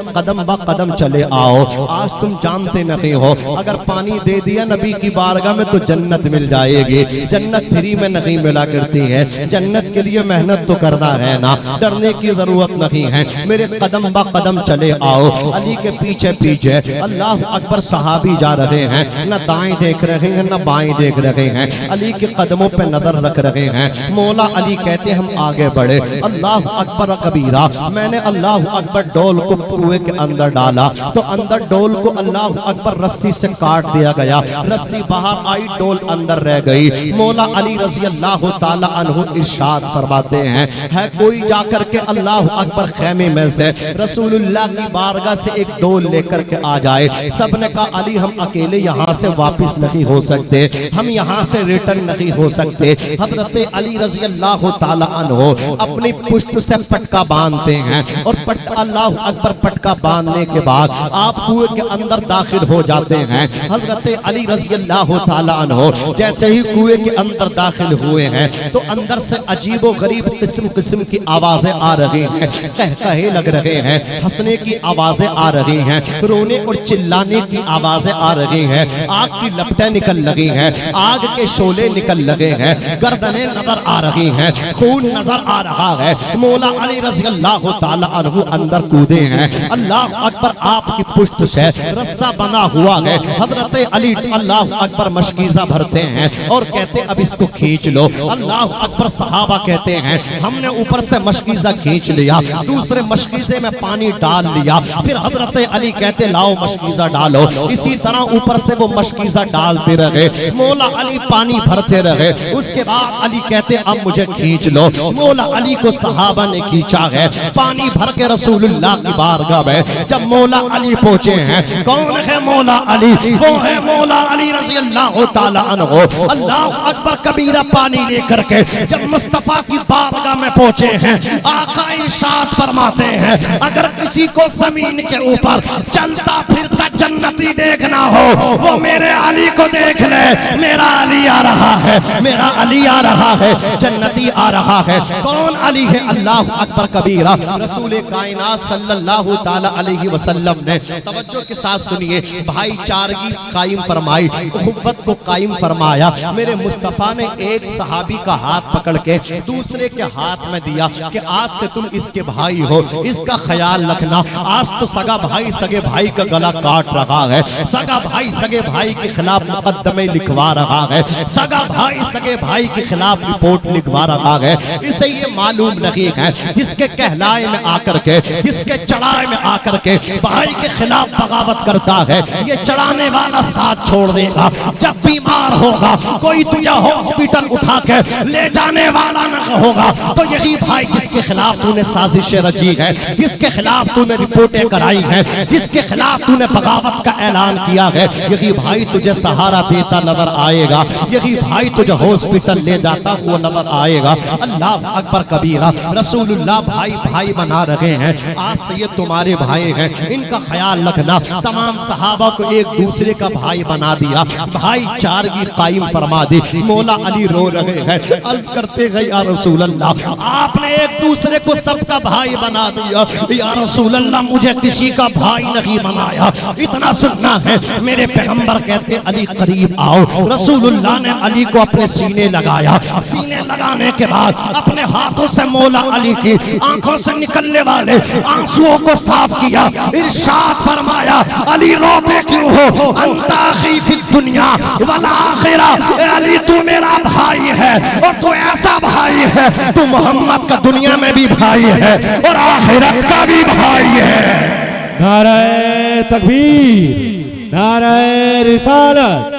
बा कदम चले आओ। आज तुम जानते नहीं हो अगर पानी दे दिया नबी की बारगाह में तो जन्नत मिल जाएगी। जन्नत फ्री में नहीं मिला करती है, जन्नत के लिए मेहनत तो करना है ना। डरने की जरूरत नहीं है, मेरे कदम बा कदम चले आओ। अली के पीछे पीछे अल्लाह अकबर सहाबी जा रहे हैं, न दाएं देख रहे हैं न बाएं देख रहे हैं, अली के कदमों पे नजर रख रहे हैं। मौला अली कहते हम आगे बढ़े। अल्लाह अकबर कबीरा। मैंने अल्लाह अकबर डोल को कुएं के अंदर डाला तो अंदर डोल को अल्लाह अकबर रस्सी से काट दिया गया, रस्सी बाहर आई, डोल अंदर रह गई। मौला अली रज़ी अल्लाह ताला अन्हु इरशाद फरमाते हैं है कोई जाकर के अल्लाह अकबर खैमे में से रसूलुल्लाह की बारगाह से एक डोल लेकर के आ जाए। सबने कहा अली हम अकेले यहाँ से वापस नहीं हो सकते, हम यहाँ से रिटर्न नहीं हो सकते। हजरत अली रज़ी अल्लाह ताला अन्हु अपनी पुश्त से पटका बांधते हैं और अल्लाह अकबर पटका बांधने के बाद आप कुएं के अंदर दाखिल हो जाते हैं। हजरत अली रज़ी अल्लाह ताला अन्हु जैसे ही कुएं के अंदर दाखिल हुए हैं तो अंदर से अजीबो गरीब किस्म किस्म की आवाजें आ रही हैं, कहे लग रहे हैं, हंसने की आवाजें आ रही हैं, रोने और चिल्लाने की आवाजें आ रही हैं, आग की लपटें निकल लगी हैं, आग के शोले निकल लगे हैं, गर्दनें नजर आ रही हैं, खून नजर आ रहा है। मौला अली रज़ी अल्लाह ताला अन्हु अंदर कूदे हैं। अल्लाह अकबर, आपकी पुष्ट से रस्सा बना हुआ है। हजरत अली अल्लाह अकबर मशकीज़ा भरते हैं और कहते अब इसको खींच लो। अल्लाह अकबर, सहाबा कहते हैं हमने ऊपर से मशकीज़ा खींच लिया, दूसरे मशकीज़े में पानी डाल लिया, फिर हजरत अली कहते लाओ मशकीज़ा डालो। इसी तरह ऊपर से वो मशकीज़ा डालते रहे, मौला अली पानी भरते रहे। उसके बाद अली कहते अब मुझे खींच लो। मौला अली को सहाबा ने खींचा है, पानी भर के रसूलुल्लाह की बारगाह में जब मौला अली पहुंचे हैं, कौन है मौला अली? वो है मौला अली रज़ी अल्लाह ताला अन्हु। अल्लाह अकबर, कबीरा पानी लेकर के जब मुस्तफा की बारगाह में पहुंचे हैं, आका इरशाद फरमाते हैं अगर किसी को जमीन के ऊपर चलता फिरता जन्नती देखना हो वो मेरे अली को देख ले। मेरा अली आ रहा है, मेरा अली आ रहा है, जन्नती आ रहा है। कौन अली है? अल्लाह अकबर कबीरा। रसूल कायनात सल्लल्लाहु ताला अलैहि वसल्लम ने तवज्जो के साथ सुनिए, भाईचारगी कायम फरमाई, उखुव्वत को कायम फरमाया। मेरे मुस्तफा ने एक सहाबी का हाथ पकड़ के दूसरे के हाथ में दिया कि आज से तुम इसके भाई हो, इसका ख्याल रखना। आज तो सगा भाई सगे भाई का गला काट रहा है, सगा भाई सगे भाई के खिलाफ मुकदमे लिखवा रहा है, सगा भाई सगे भाई के खिलाफ रिपोर्ट लिखवा रहा है। इसे ये मालूम नहीं है जिसके कहलाए में आकर के, जिसके चढ़ाए में आकर के भाई के खिलाफ बगावत करता है, ये चढ़ाने वाला साथ छोड़ देगा। जब बीमार होगा कोई तुझे हॉस्पिटल उठा के ले जाने वाला न होगा तो यही भाई जिसके खिलाफ तूने साजिशें रची है, जिसके खिलाफ तूने रिपोर्टें कराई है, जिसके खिलाफ तूने बगावत का ऐलान किया है, यही भाई तुझे सहारा देता नजर आएगा, यही भाई तुझे हॉस्पिटल ले जाता हुआ नजर आएगा। अल्लाह अकबर कबीरा। रसूलुल्लाह भाई भाई बना रहे हैं, आज से ये तुम्हारे भाई हैं, इनका ख्याल रखना। तमाम सहाबा को एक दूसरे का भाई बना दिया, भाईचारगी कायम फरमा दी। मौला अली रो रहे हैं, अर्ज करते गए या रसूल अल्लाह, आपने एक दूसरे को सबका भाई बना दिया, या रसूल अल्लाह मुझे किसी का भाई नहीं बनाया। इतना सुनना है, मेरे पैगंबर कहते अली करीब आओ। रसूलुल्लाह ने अली को अपने सीने लगाया, सीने लगाने के बाद अपने हाथों से मौला अली की आंखों से निकलने वाले आंसुओं को साफ किया। इरशाद फरमाया अली रोते क्यों हो? अंता अखी फिद दुनिया वल आखिरा। अली तू मेरा भाई है और तू ऐसा भाई है, तू मोहम्मद का दुनिया में भी भाई है और आखिरत का भी भाई है। नारे तकबीर, नारे रिसालत,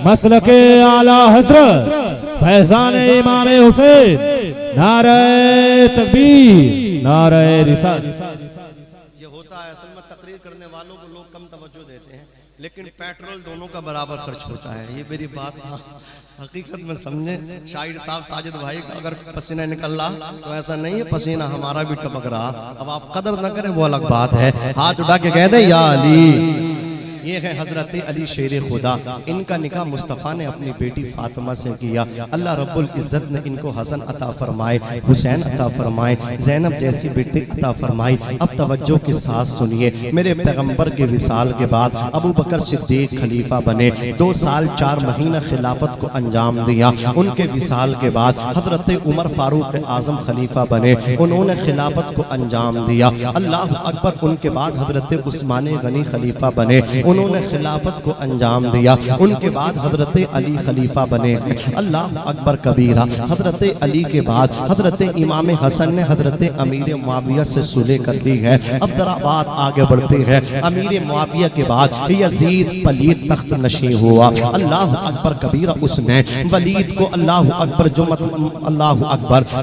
मसलके आला हजरत फैजान इमाम हुसैन, नारे तकबीर, नारे रिसालत। ये होता है असल में, तकरीर करने वालों को लोग कम तवज्जो देते हैं, लेकिन पेट्रोल दोनों का बराबर खर्च होता है। ये मेरी बात हकीकत में समझे। शाहिद साहब साजिद भाई का अगर पसीना निकल रहा तो ऐसा नहीं है पसीना हमारा भी टपक रहा। अब आप कदर न करें वो अलग बात है। हाथ उठा के कह दे या अली। ये है हजरत अली शेर खुदा। इनका निकाह मुस्तफ़ा ने अपनी बेटी फातिमा से किया। अल्लाह रब्बुल इज़्ज़त ने इनको हसन अता फरमाए, हुसैन अता फरमाए, ज़ैनब जैसी बेटी अता फरमाई। अब तवज्जो के साथ सुनिए, मेरे पैगंबर के विसाल के बाद अबू बकर सिद्दीक खलीफा बने। 2 साल 4 महीना खिलाफत को अंजाम दिया। उनके विसाल के बाद हजरत उमर फारूक आजम खलीफा बने, उन्होंने खिलाफत को अंजाम दिया। अल्लाह अकबर। उनके बाद हजरत उस्मान गनी खलीफा बने, उन्होंने खिलाफत को अंजाम दिया। उनके बाद हजरत अली खलीफा बने। अल्लाह अकबर कबीरा। हजरत अली के बाद हजरत इमाम हसन ने हजरत अमीर मुआविया से सुलह कर ली है। अब जरा बात आगे बढ़ती है। अमीर मुआविया के बाद यजीद पलीद तख्त नशी हुआ। अल्लाह अकबर कबीरा। उसने वलीद को अल्लाह अकबर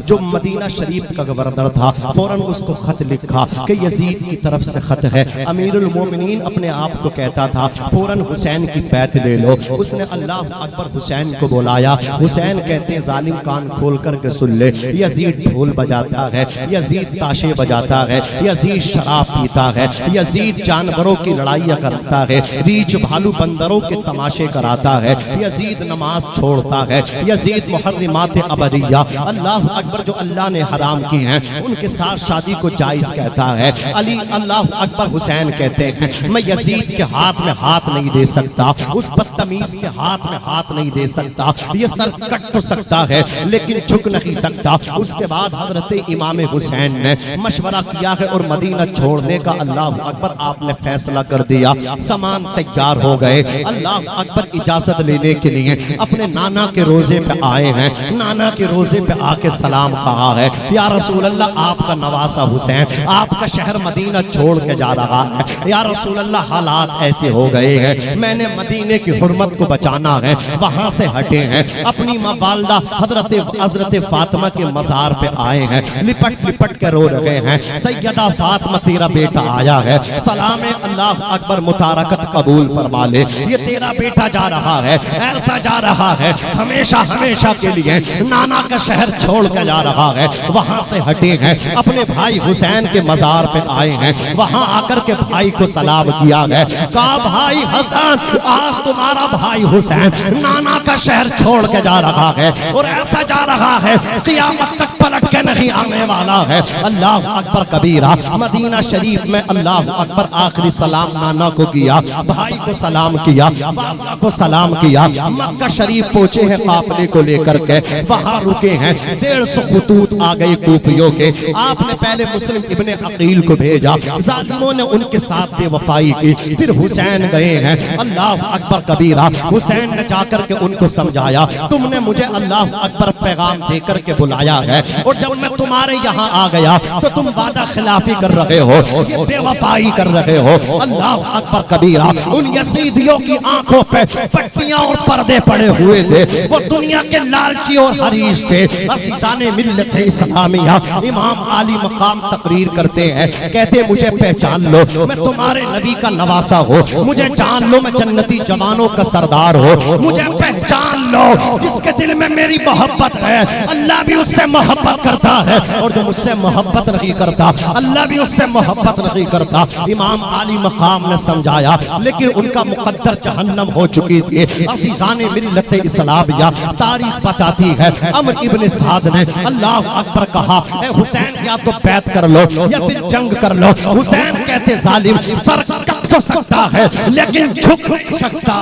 जो मदीना शरीफ का गवर्नर था, फौरन उसको खत लिखा कि यजीद की तरफ से खत है। अमीरुल मोमिनीन अपने आप को कहता कहता था फौरन हुसैन की बैत ले लो। उसने अल्लाह अकबर हुसैन को बुलाया। हुसैन कहते हैं जालिम कान खोल करके सुन ले, यजीद ढोल बजाता है, यजीद ताशे बजाता है, यजीद शराब पीता है, यजीद जानवरों की लड़ाइयाँ करता है, रीछ भालू बंदरों के तमाशे कराता है, यजीद नमाज छोड़ता है, यजीद मुहर्रिमात अबदिया अल्लाह अकबर जो अल्लाह ने हराम की हैं उनके साथ शादी को जायज कहता है। अली अल्लाह अकबर हुसैन कहते हैं मैं यजीद के हाथ में हाथ नहीं दे सकता, उस बदतमीज के हाथ में हाथ नहीं दे सकता, ये सर कट तो सकता है लेकिन झुक नहीं सकता। उसके बाद हजरत इमाम हुसैन ने मशवरा किया है और मदीना छोड़ने का अल्लाह अकबर आपने फैसला कर दिया। सामान तैयार हो गए। अल्लाह अकबर इजाजत लेने के लिए अपने नाना के रोजे पे आए हैं। नाना के रोजे पे आके सलाम कहा है, या रसूल अल्लाह आपका नवासा हुसैन आपका शहर मदीना छोड़ के जा रहा है। या रसूल अल्लाह हालात ऐसे हो गए हैं, मैंने मदीने की हुर्मत को बचाना है, वहां से हटे हैं। अपनी माँ वालदा हजरत फातिमा के मजार पे आए हैं, लिपट लिपट के रो रहे हैं। सैयदा फातिमा तेरा बेटा आया है, सलाम अल्लाह अकबर मुतारकत कबूल फरमा ले। ये तेरा बेटा जा रहा है, ऐसा जा रहा है हमेशा हमेशा के लिए नाना का शहर छोड़ के जा रहा है। वहां से हटे हैं, अपने भाई हुसैन के मजार पे आए हैं, वहां आकर के भाई को सलाम किया है। कहा भाई हसन आज तुम्हारा भाई हुसैन नाना का शहर छोड़ के जा रहा है और ऐसा जा रहा है क़यामत तक पलट के नहीं आने वाला है। अल्लाह अकबर कबीरा। मदीना शरीफ में अल्लाह अकबर आखिरी सलाम नाना को किया, भाई को सलाम किया, बाबा को सलाम किया। मक्का शरीफ पहुंचे हैं काफिले को लेकर के, वहां रुके हैं। 150 खतूत आ गए कूफियों के। आपने पहले मुस्लिम इब्ने अकील को भेजा, जालिमों ने उनके साथ बेवफाई की। फिर हुसैन गए हैं। अल्लाह अकबर कबीरा। हुसैन ने जाकर के उनको समझाया तुमने मुझे अल्लाह अकबर पैगाम देकर के बुलाया है और जब मैं तुम्हारे यहाँ आ गया तो तुम वादा खिलाफी कर रहे हो, ये बेवफाई कर रहे हो। अल्लाह अकबर कबीरा। उन यजीदियों की आंखों पे पट्टियां और पर्दे पड़े हुए थे, वो दुनिया के लालची और हरीश थे। असीसाने मिल्लत इस्लामिया इमाम आली मकाम तकरीर करते हैं, कहते मुझे पहचान लो मैं तुम्हारे नबी का नवासा हो, मुझे जान लो मैं जन्नती जवानों का सरदार हो, मुझे पहचान लो जिसके दिल में मेरी मोहब्बत है अल्लाह भी उससे मोहब्बत करता है और जो मुझसे मोहब्बत नहीं करता अल्लाह भी उससे मोहब्बत नहीं करता। इमाम आली मकाम ने समझाया लेकिन उनका मुकद्दर जहन्नम हो चुकी थी। असीसाने मिल्लत इस्लामिया तारीख बताती है। अमर इब्ने साद ने अल्लाह अकबर कहा ए हुसैन या तो बैत कर लो या फिर जंग कर लो। हुसैन कहते जालिम सर कट तो सकता है लेकिन झुक नहीं सकता।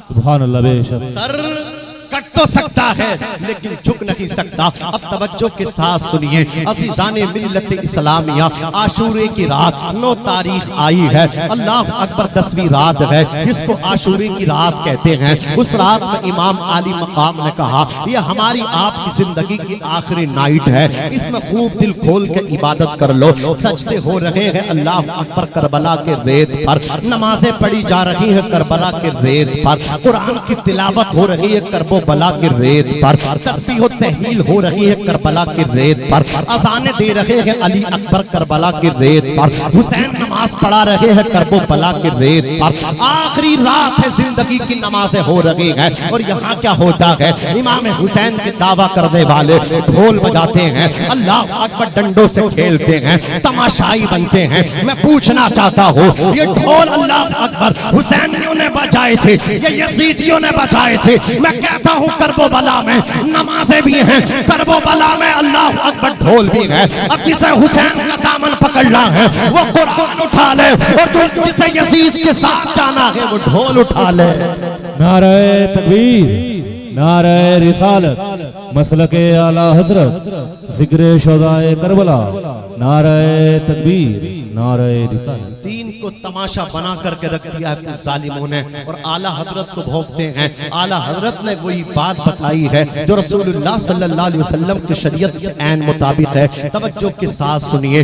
सुभान अल्लाह बेशक। सर कट तो सकता है लेकिन झुक नहीं सकता। अब तवज्जो के साथ सुनिए। अज़ीज़ाने मिल्लत इस्लामिया आशूरे की रात 9 तारीख आई है। अल्लाह अकबर 10वीं रात है जिसको आशूरे की रात कहते हैं। उस रात में इमाम आली मकाम ने कहा यह हमारी आपकी जिंदगी की आखिरी नाइट है, इसमें खूब दिल खोल के इबादत कर लो। सजदे हो रहे हैं अल्लाह अकबर करबला के रेत पर, नमाजें पढ़ी जा रही हैं करबला के रेत पर, कुरान की तिलावत हो रही है करबो बला के रेत पर, तस्बीह और तहलील हो रही है करबला के रेत पर, अज़ाने दे रहे हैं अली अकबर करबला के रेत पर, हुसैन नमाज पढ़ा रहे हैं करबो बला के रेत पर। आखिरी रात है, जिंदगी की नमाजें हो रही हैं और यहाँ क्या होता है, इमाम हुसैन के दावा करने वाले ढोल बजाते हैं, अल्लाह अकबर डंडों से खेलते हैं, तमाशाई बनते हैं। मैं पूछना चाहता हूँ ये ढोल अल्लाह अकबर हुसैनियों ने बजाए थे, ये यजीदियों ने बजाए थे? मैं कहता हूँ करबो बला में नमाजें भी हैं, करबो बला में अल्लाह अकबर ढोल भी है। अब जिसे हुसैन का दामन पकड़ना है वो कुरान उठा ले और जिसे यजीद के साथ जाना है वो ढोल उठा ले। नारे तकबीर, नारे रिसालत, मसलके आला हजरत, जिक्र शोदाए करबला, नारे तकबीर, नारे रिसालत। दीन को तमाशा बना करके रख दिया है कुछ जालिमों ने और आला हजरत को भोंकते हैं। आला हजरत ने वही बात बताई है जो रसूलुल्लाह सल्लल्लाहु अलैहि वसल्लम की शरीयत के ऐन मुताबिक है। तवज्जो के साथ सुनिए।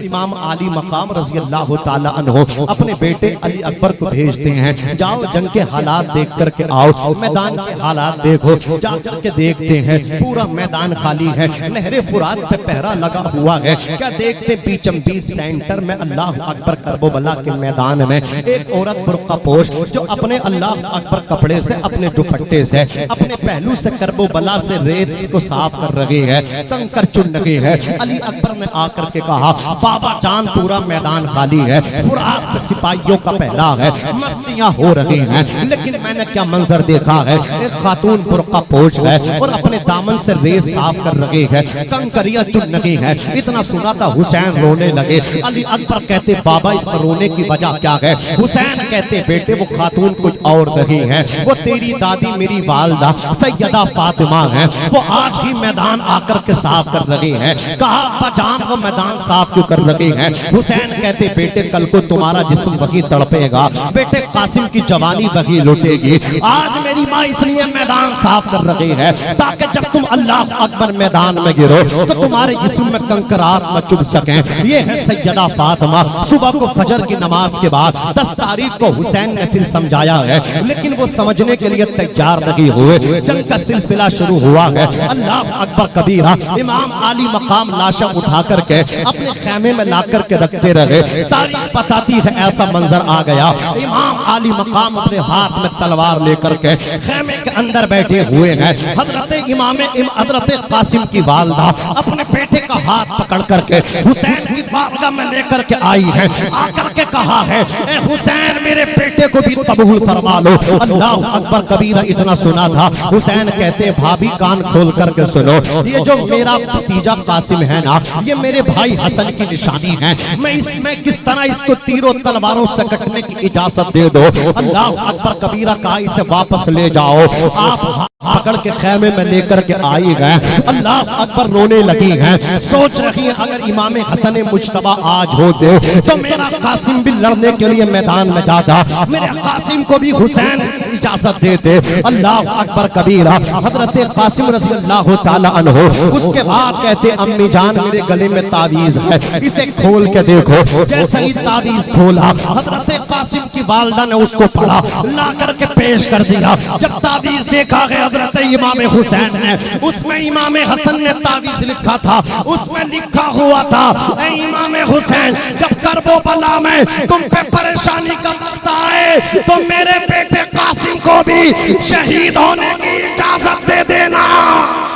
इमाम आली मकाम रज़ी अल्लाह ताला अन्हु अपने बेटे अली अकबर को भेजते हैं, जाओ जंग के हालात देख करके आओ, मैदान के हालात देखो। जा करके देखते हैं पूरा मैदान खाली है, नहरे फुरात पे पहरा लगा हुआ है। क्या देखते बीचम बीच सेंटर में अल्लाह अकबर करबो बला करबला के मैदान में एक औरत बुर्का पोश जो अपने अल्लाह अकबर कपड़े से, अपने दुपट्टे से, अपने पहलू से करबो बला से रेत को साफ कर रही है, तंग कर चुन रही है। अली अकबर ने आकर के कहा, बाबा जान पूरा मैदान खाली है, फुरात पे सिपाहियों का पहरा है, मस्तियां हो रही हैं, लेकिन मैंने क्या मंजर देखा है, एक खातून बुर्का पोश है और अपने दामन से रेत साफ कर रही है, कंकरिया चुन रही है। इतना सुना था हुसैन रोने लगे। अली अकबर कहते, बाबा इस पर रोने की वजह क्या है? हुसैन कहते, बेटे वो खातून कुछ और नहीं है, वो तेरी दादी मेरी वालदा सैयदा फातिमा है, वो आज ही मैदान आकर के साफ कर रही है। कहा, बजान वो मैदान साफ क्यों कर रही है? हुसैन कहते, बेटे कल को तुम्हारा जिस्म वही तड़पेगा, बेटे कासिम की जवानी वही लुटेगी। आज मेरी माँ इसलिए मैदान साफ कर रही है ताकि जब तुम अल्लाह अकबर मैदान में गिरो तो तुम्हारे जिस्म में कंकरात न चुभ सके। ये है सैयदा फातिमा। सुबह को फजर की नमाज के बाद 10 तारीख को हुसैन ने फिर समझाया है, लेकिन वो समझने के लिए तैयार नहीं हुए। जंग का सिलसिला शुरू हुआ है। अल्लाह अकबर कबीरा। इमाम आली मकाम लाशा उठा करके अपने खेमे में ला करके रखते रहे। तारीख बताती है ऐसा मंजर आ गया, इमाम आली मकाम अपने हाथ में तलवार लेकर के खेमे के अंदर बैठे हुए हैं। हजरत कासिम की वालदा अपने बेटे का हाथ पकड़ करके हुसैन की बारगाह में लेकर के आई है। आकर के कहा है, ए हुसैन मेरे बेटे को भी कबूल फरमा लो। अल्लाह अकबर कबीरा। इतना सुना था। हुसैन कहते हैं, भाभी कान खोल करके सुनो, ये जो मेरा भतीजा कासिम है ना, ये मेरे भाई हसन की निशानी है। मैं किस तरह इसको तीरों तलवारों से कटने की इजाजत दे दो। अल्लाह अकबर कबीरा कहा, इसे वापस ले जाओ। आप पकड़ के खेमे में लेकर के आई गए। अल्लाह अकबर रोने लगी हैं, सोच रही है अगर इमाम हसन मुज्तबा आज होते तो मेरा कासिम भी लड़ने के लिए मैदान में जाता, मेरे कासिम को भी हुसैन इजाजत देते। अल्लाह अकबर कबीरा। हजरत कासिम रज़ी अल्लाह ताला अन्हु उसके बाद कहते, अम्मी जान मेरे गले में तावीज है, इसे खोल के देखो। जैसे ही तावीज खोला, हजरत कासिम की वालदा ने उसको पढ़ा, ला करके पेश कर दिया। जब तावीज देखा गया हजरत इमाम हुसैन ने, उसमें इमाम हसन ने तावीज लिखा था, उसमें लिखा हुआ था, ऐ इमाम हुसैन जब करबला में तुम पे परेशानी का वक्त आए तो मेरे बेटे कासिम को भी शहीद होने की इजाजत दे देना।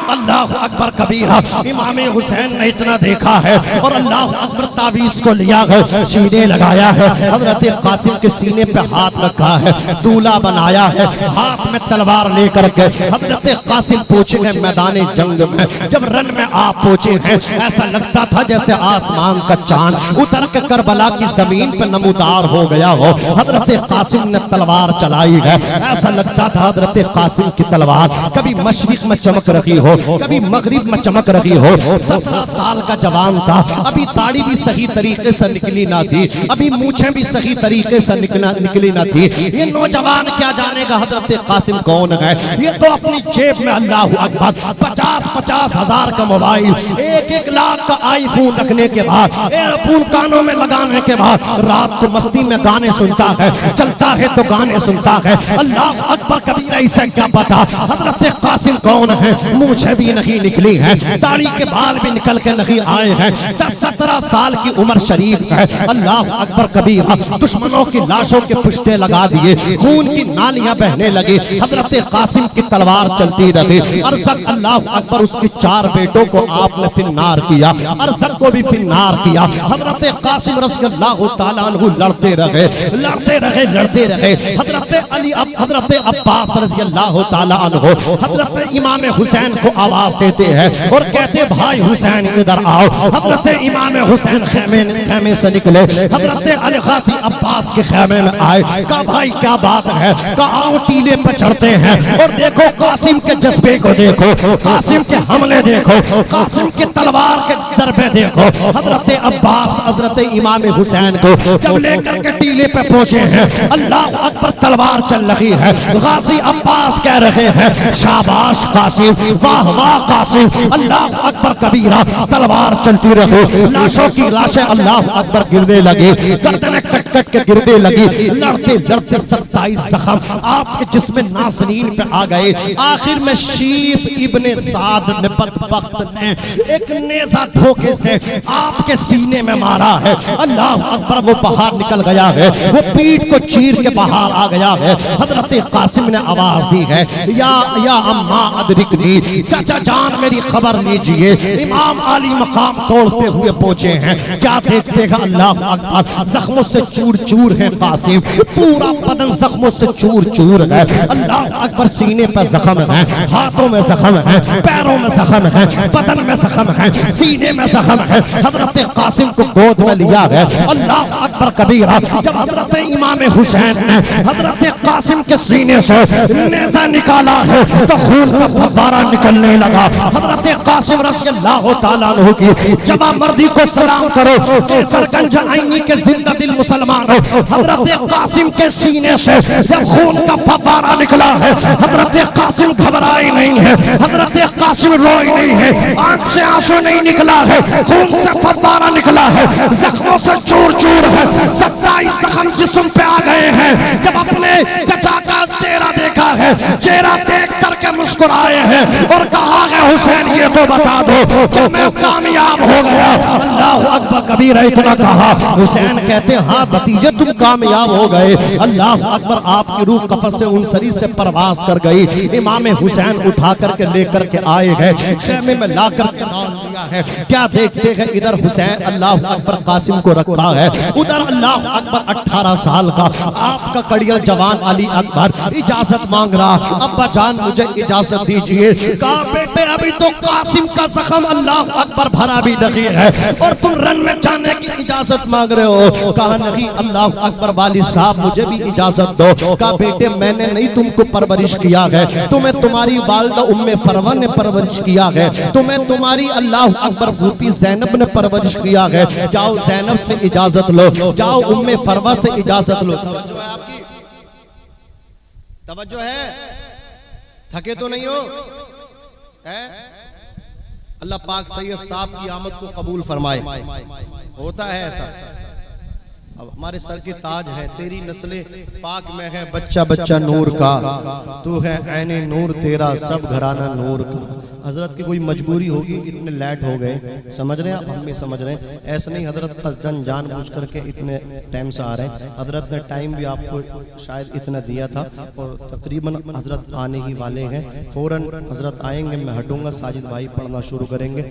अल्लाह अकबर कबीरा। इमाम हुसैन ने इतना देखा है और अल्लाह अकबर तावीज को लिया है, सीने लगाया है, हजरत कासिम के सीने पे हाथ रखा है, दूल्हा बनाया है, हाथ में तलवार लेकर के हजरत कासिम पहुंचे हैं मैदान जंग में। जब रन में आप पहुंचे हैं, ऐसा लगता था जैसे आसमान का चांद उतर के करबला की जमीन पे नमूदार हो गया हो। हजरत कासिम ने तलवार चलाई है, ऐसा लगता था हजरत कासिम की तलवार कभी मशरिक में चमक रही हो, कभी मगरिब में चमक रही हो। 17 साल का जवान था, अभी दाढ़ी भी सही तरीके से निकली ना थी, अभी मूछें भी सही तरीके से निकली ना थी। ये नौजवान क्या जानेगा हजरत कासिम कौन है? ये तो अपनी जेब में अल्लाह अकबर 50-50 हजार का मोबाइल, 1-1 लाख का आईफोन रखने के बाद, एयरफोन कानों में लगाने के बाद रात को मस्ती में गाने सुनता है, चलता है तो गाने सुनता है। अल्लाह अकबर कबीरा। इसे क्या पता हजरत कासिम कौन है? मूछें भी नहीं निकली है, दाढ़ी के बाल भी निकल के नहीं आए हैं, 10-17 साल की उम्र शरीफ है। अल्लाह अकबर कबीरा। दुश्मनों की लाशों के पुश्ते लगा दिए, खून की नालियां बहने लगी, हजरत कासिम की तलवार चलती रही। अरसक अल्लाह अकबर उसके 4 बेटों को आपने फिन्नार किया, अरसक को भी फिन्नार किया। हजरत कासिम रज़ियल्लाहु ताला अन्हु लड़ते रहे। हजरत अली हजरत अब्बास रज़ियल्लाहु ताला अन्हु हजरत इमाम हुसैन को आवाज देते हैं और कहते, भाई हुसैन इधर आओ। हजरत इमाम हुसैन खेमे से निकले, हजरत अली गाजी अब्बास के खेमे में आए। कहा, भाई क्या बात है? कहा, आओ टीले पे चढ़ते हैं और देखो कासिम के जज्बे को देखो, कासिम के हमले देखो, कासिम के तलवार के दरबे देखो। हजरत अब्बास हजरत इमाम हुसैन को जब लेकर के टीले पे पहुंचे हैं, अल्लाह अकबर तलवार चल रही है। गाजी अब्बास कह रहे हैं, शाबाश कासिम, वाह वाह कासिम। अल्लाह अकबर कबीरा। तलवार चलती रही, लाशों की लाशें अल्लाह अकबर गिरने लगी, गर्दनें कट कट के गिरने लगी, लड़ते लड़ते 27 जख्म आपके जिस्म नाज़रीन पे आ गए। आखिर में शीत इब्ने साद ने बदबख्त ने एक नेज़ा धोखे से आपके सीने में मारा है। अल्लाह अकबर, वो बाहर निकल गया है, वो पीठ को चीर के बाहर आ गया है। हजरत कासिम ने आवाज दी है, या अम्मा अदरिकनी, चाचा जान मेरी खबर लीजिए। इमाम आली मकाम तोड़ते हुए पहुंचे हैं। क्या देखते हैं? अल्लाह अकबर, जख्मों से चूर चूर है कासिम, पूरा बदन जख्मों से चूर चूर है। अल्लाह अकबर, सीने पर जख्म है, हाथों में जख्म है, पैरों में जख्म है, बदन में जख्म है, सीने में जख्म है। हजरत कासिम को गोद में लिया है। अल्लाह अकबर कबीरा, जब हजरत इमाम हुसैन ने हजरत कासिम के सीने से नेज़ा निकाला है तो खून का फव्वारा निकलने लगा। हजरत कासिम रज़ियल्लाहु ताला अन्हु की जवामर्दी को सलाम करो। सरगंज आईनी के जिंदा दिल मुसलमान हो, हजरत कासिम के सीने से जब खून का फव्वारा निकला है, हजरत कासिम घबराए नहीं है, हजरत कासिम रोए नहीं है, आंख से आंसू नहीं निकला है, खून से फव्वारा निकला है, जख्मों से चूर चूर है। 27 जख्म जिस्म पे आ गए हैं। जब अपने चचा का चेहरा देखा है, चेहरा देख करके मुस्कुराए हैं और कहा है, हुसैन ये तो बता दो कि मैं कामयाब हो गया। अल्लाह अकबर कबीर, इतना कहा। हुसैन कहते, हाँ भतीजे तुम कामयाब हो गए। अल्लाह अकबर, आपकी रूह कफस से उनसरी से परवास कर गई। इमाम हुसैन उठा करके लेकर के आए हैं, खेमे में ला कर दिया है। क्या देखते हैं? इधर हुसैन अल्लाह अकबर कासिम को रखा है, उधर अल्लाह अकबर 18 साल का आपका कड़ियल जवान अली अकबर इजाजत मांग रहा। अब्बा जान मुझे इजाजत दीजिए। कहा बेटे अभी तो कासिम का जख्म अल्लाह अकबर भरा भी नहीं है और तुम रन में जाने की इजाजत मांग रहे हो। कहा नहीं अल्लाह अकबर वाली साहब मुझे भी इजाजत दो। कहा बेटे मैंने नहीं तुमको परवरिश किया है, तुम्हें तुम्हारी वालिदा उम्मे फरवा ने परवरिश किया है, तुम्हें तुम्हारी अल्लाह अकबर भूपी ज़ैनब ने परवरिश किया है। जाओ ज़ैनब से इजाजत लो, जाओ उम्मे फरवा से इजाजत लो। तवज्जो है आपकी? तवज्जो है? थके तो नहीं हो? अल्लाह पाक सैयद साहब की आमद को कबूल फरमाए। होता है ऐसा। अब हमारे सर के ताज है, तेरी नस्ले पाक में है बच्चा बच्चा नूर का, तू है ऐने नूर तेरा सब घराना नूर का। हजरत की कोई मजबूरी होगी, इतने लेट हो गए, समझ रहे हैं आप? हम भी समझ रहे हैं, ऐसा नहीं हजरत कसदन जानबूझ करके इतने टाइम से आ रहे हैं। हजरत ने टाइम भी आपको शायद इतना दिया था और तकरीबन हजरत आने ही वाले हैं। फौरन हजरत आएंगे, मैं हटूंगा, साजिद भाई पढ़ना शुरू करेंगे।